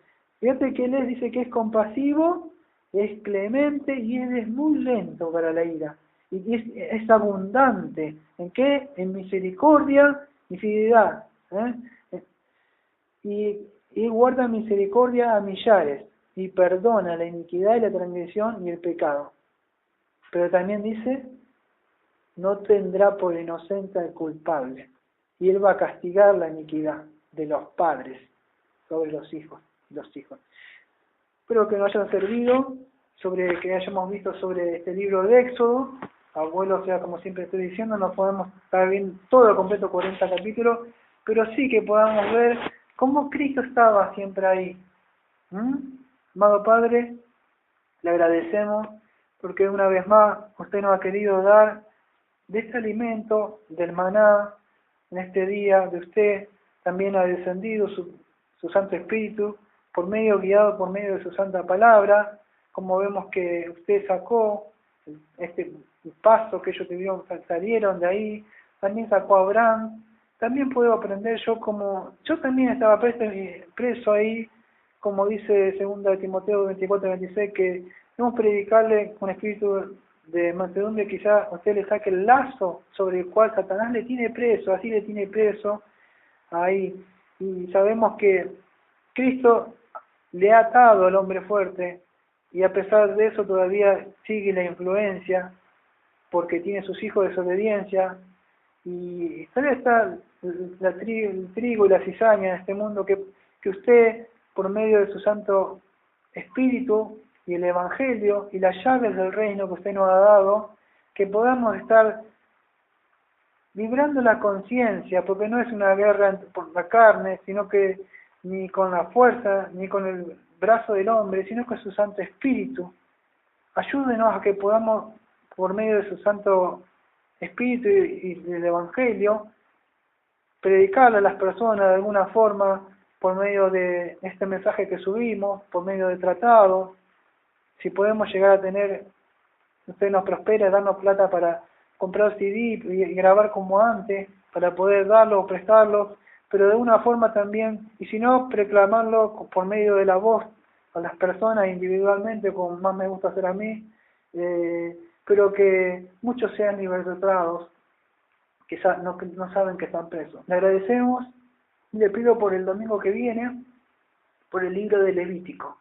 Fíjate que Él dice que es compasivo, es clemente y Él es muy lento para la ira. Y es abundante. ¿En qué? En misericordia y fidelidad. Y guarda misericordia a millares, y perdona la iniquidad y la transgresión y el pecado. Pero también dice, no tendrá por inocente al culpable. Y Él va a castigar la iniquidad de los padres sobre los hijos. Espero que nos haya servido, que hayamos visto sobre este libro de Éxodo. Abuelo, o sea, como siempre estoy diciendo, no podemos estar bien todo el completo 40 capítulos, pero sí que podamos ver cómo Cristo estaba siempre ahí. Amado Padre, le agradecemos porque una vez más usted nos ha querido dar de este alimento, del maná, en este día de usted. También ha descendido su Santo Espíritu, guiado por medio de su Santa Palabra, como vemos que usted sacó este paso que ellos salieron de ahí, también sacó a Abraham. También puedo aprender yo también estaba preso ahí, como dice 2 Timoteo 24:26, que debemos predicarle con espíritu de mansedumbre. Quizá usted le saque el lazo sobre el cual Satanás le tiene preso, así le tiene preso ahí. Y sabemos que Cristo le ha atado al hombre fuerte, y a pesar de eso todavía sigue la influencia, porque tiene sus hijos de desobediencia, y todavía está el trigo y la cizaña en este mundo que usted, por medio de su Santo Espíritu y el Evangelio y las llaves del reino que usted nos ha dado, que podamos estar librando la conciencia, porque no es una guerra por la carne, sino que ni con la fuerza, ni con el brazo del hombre, sino con su Santo Espíritu. Ayúdenos a que podamos, por medio de su Santo Espíritu y del Evangelio, predicarle a las personas de alguna forma, por medio de este mensaje que subimos, por medio de tratados. Si podemos llegar a tener, usted nos prospera, darnos plata para comprar CD y grabar como antes, para poder darlo o prestarlo, pero de una forma también, y si no, proclamarlo por medio de la voz a las personas individualmente, como más me gusta hacer a mí, pero que muchos sean libertados, que no saben que están presos. Le agradecemos y le pido por el domingo que viene, por el libro de Levítico.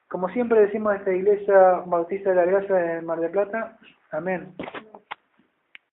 Como siempre decimos, esta iglesia bautista de la gracia de Mar del Plata, amén.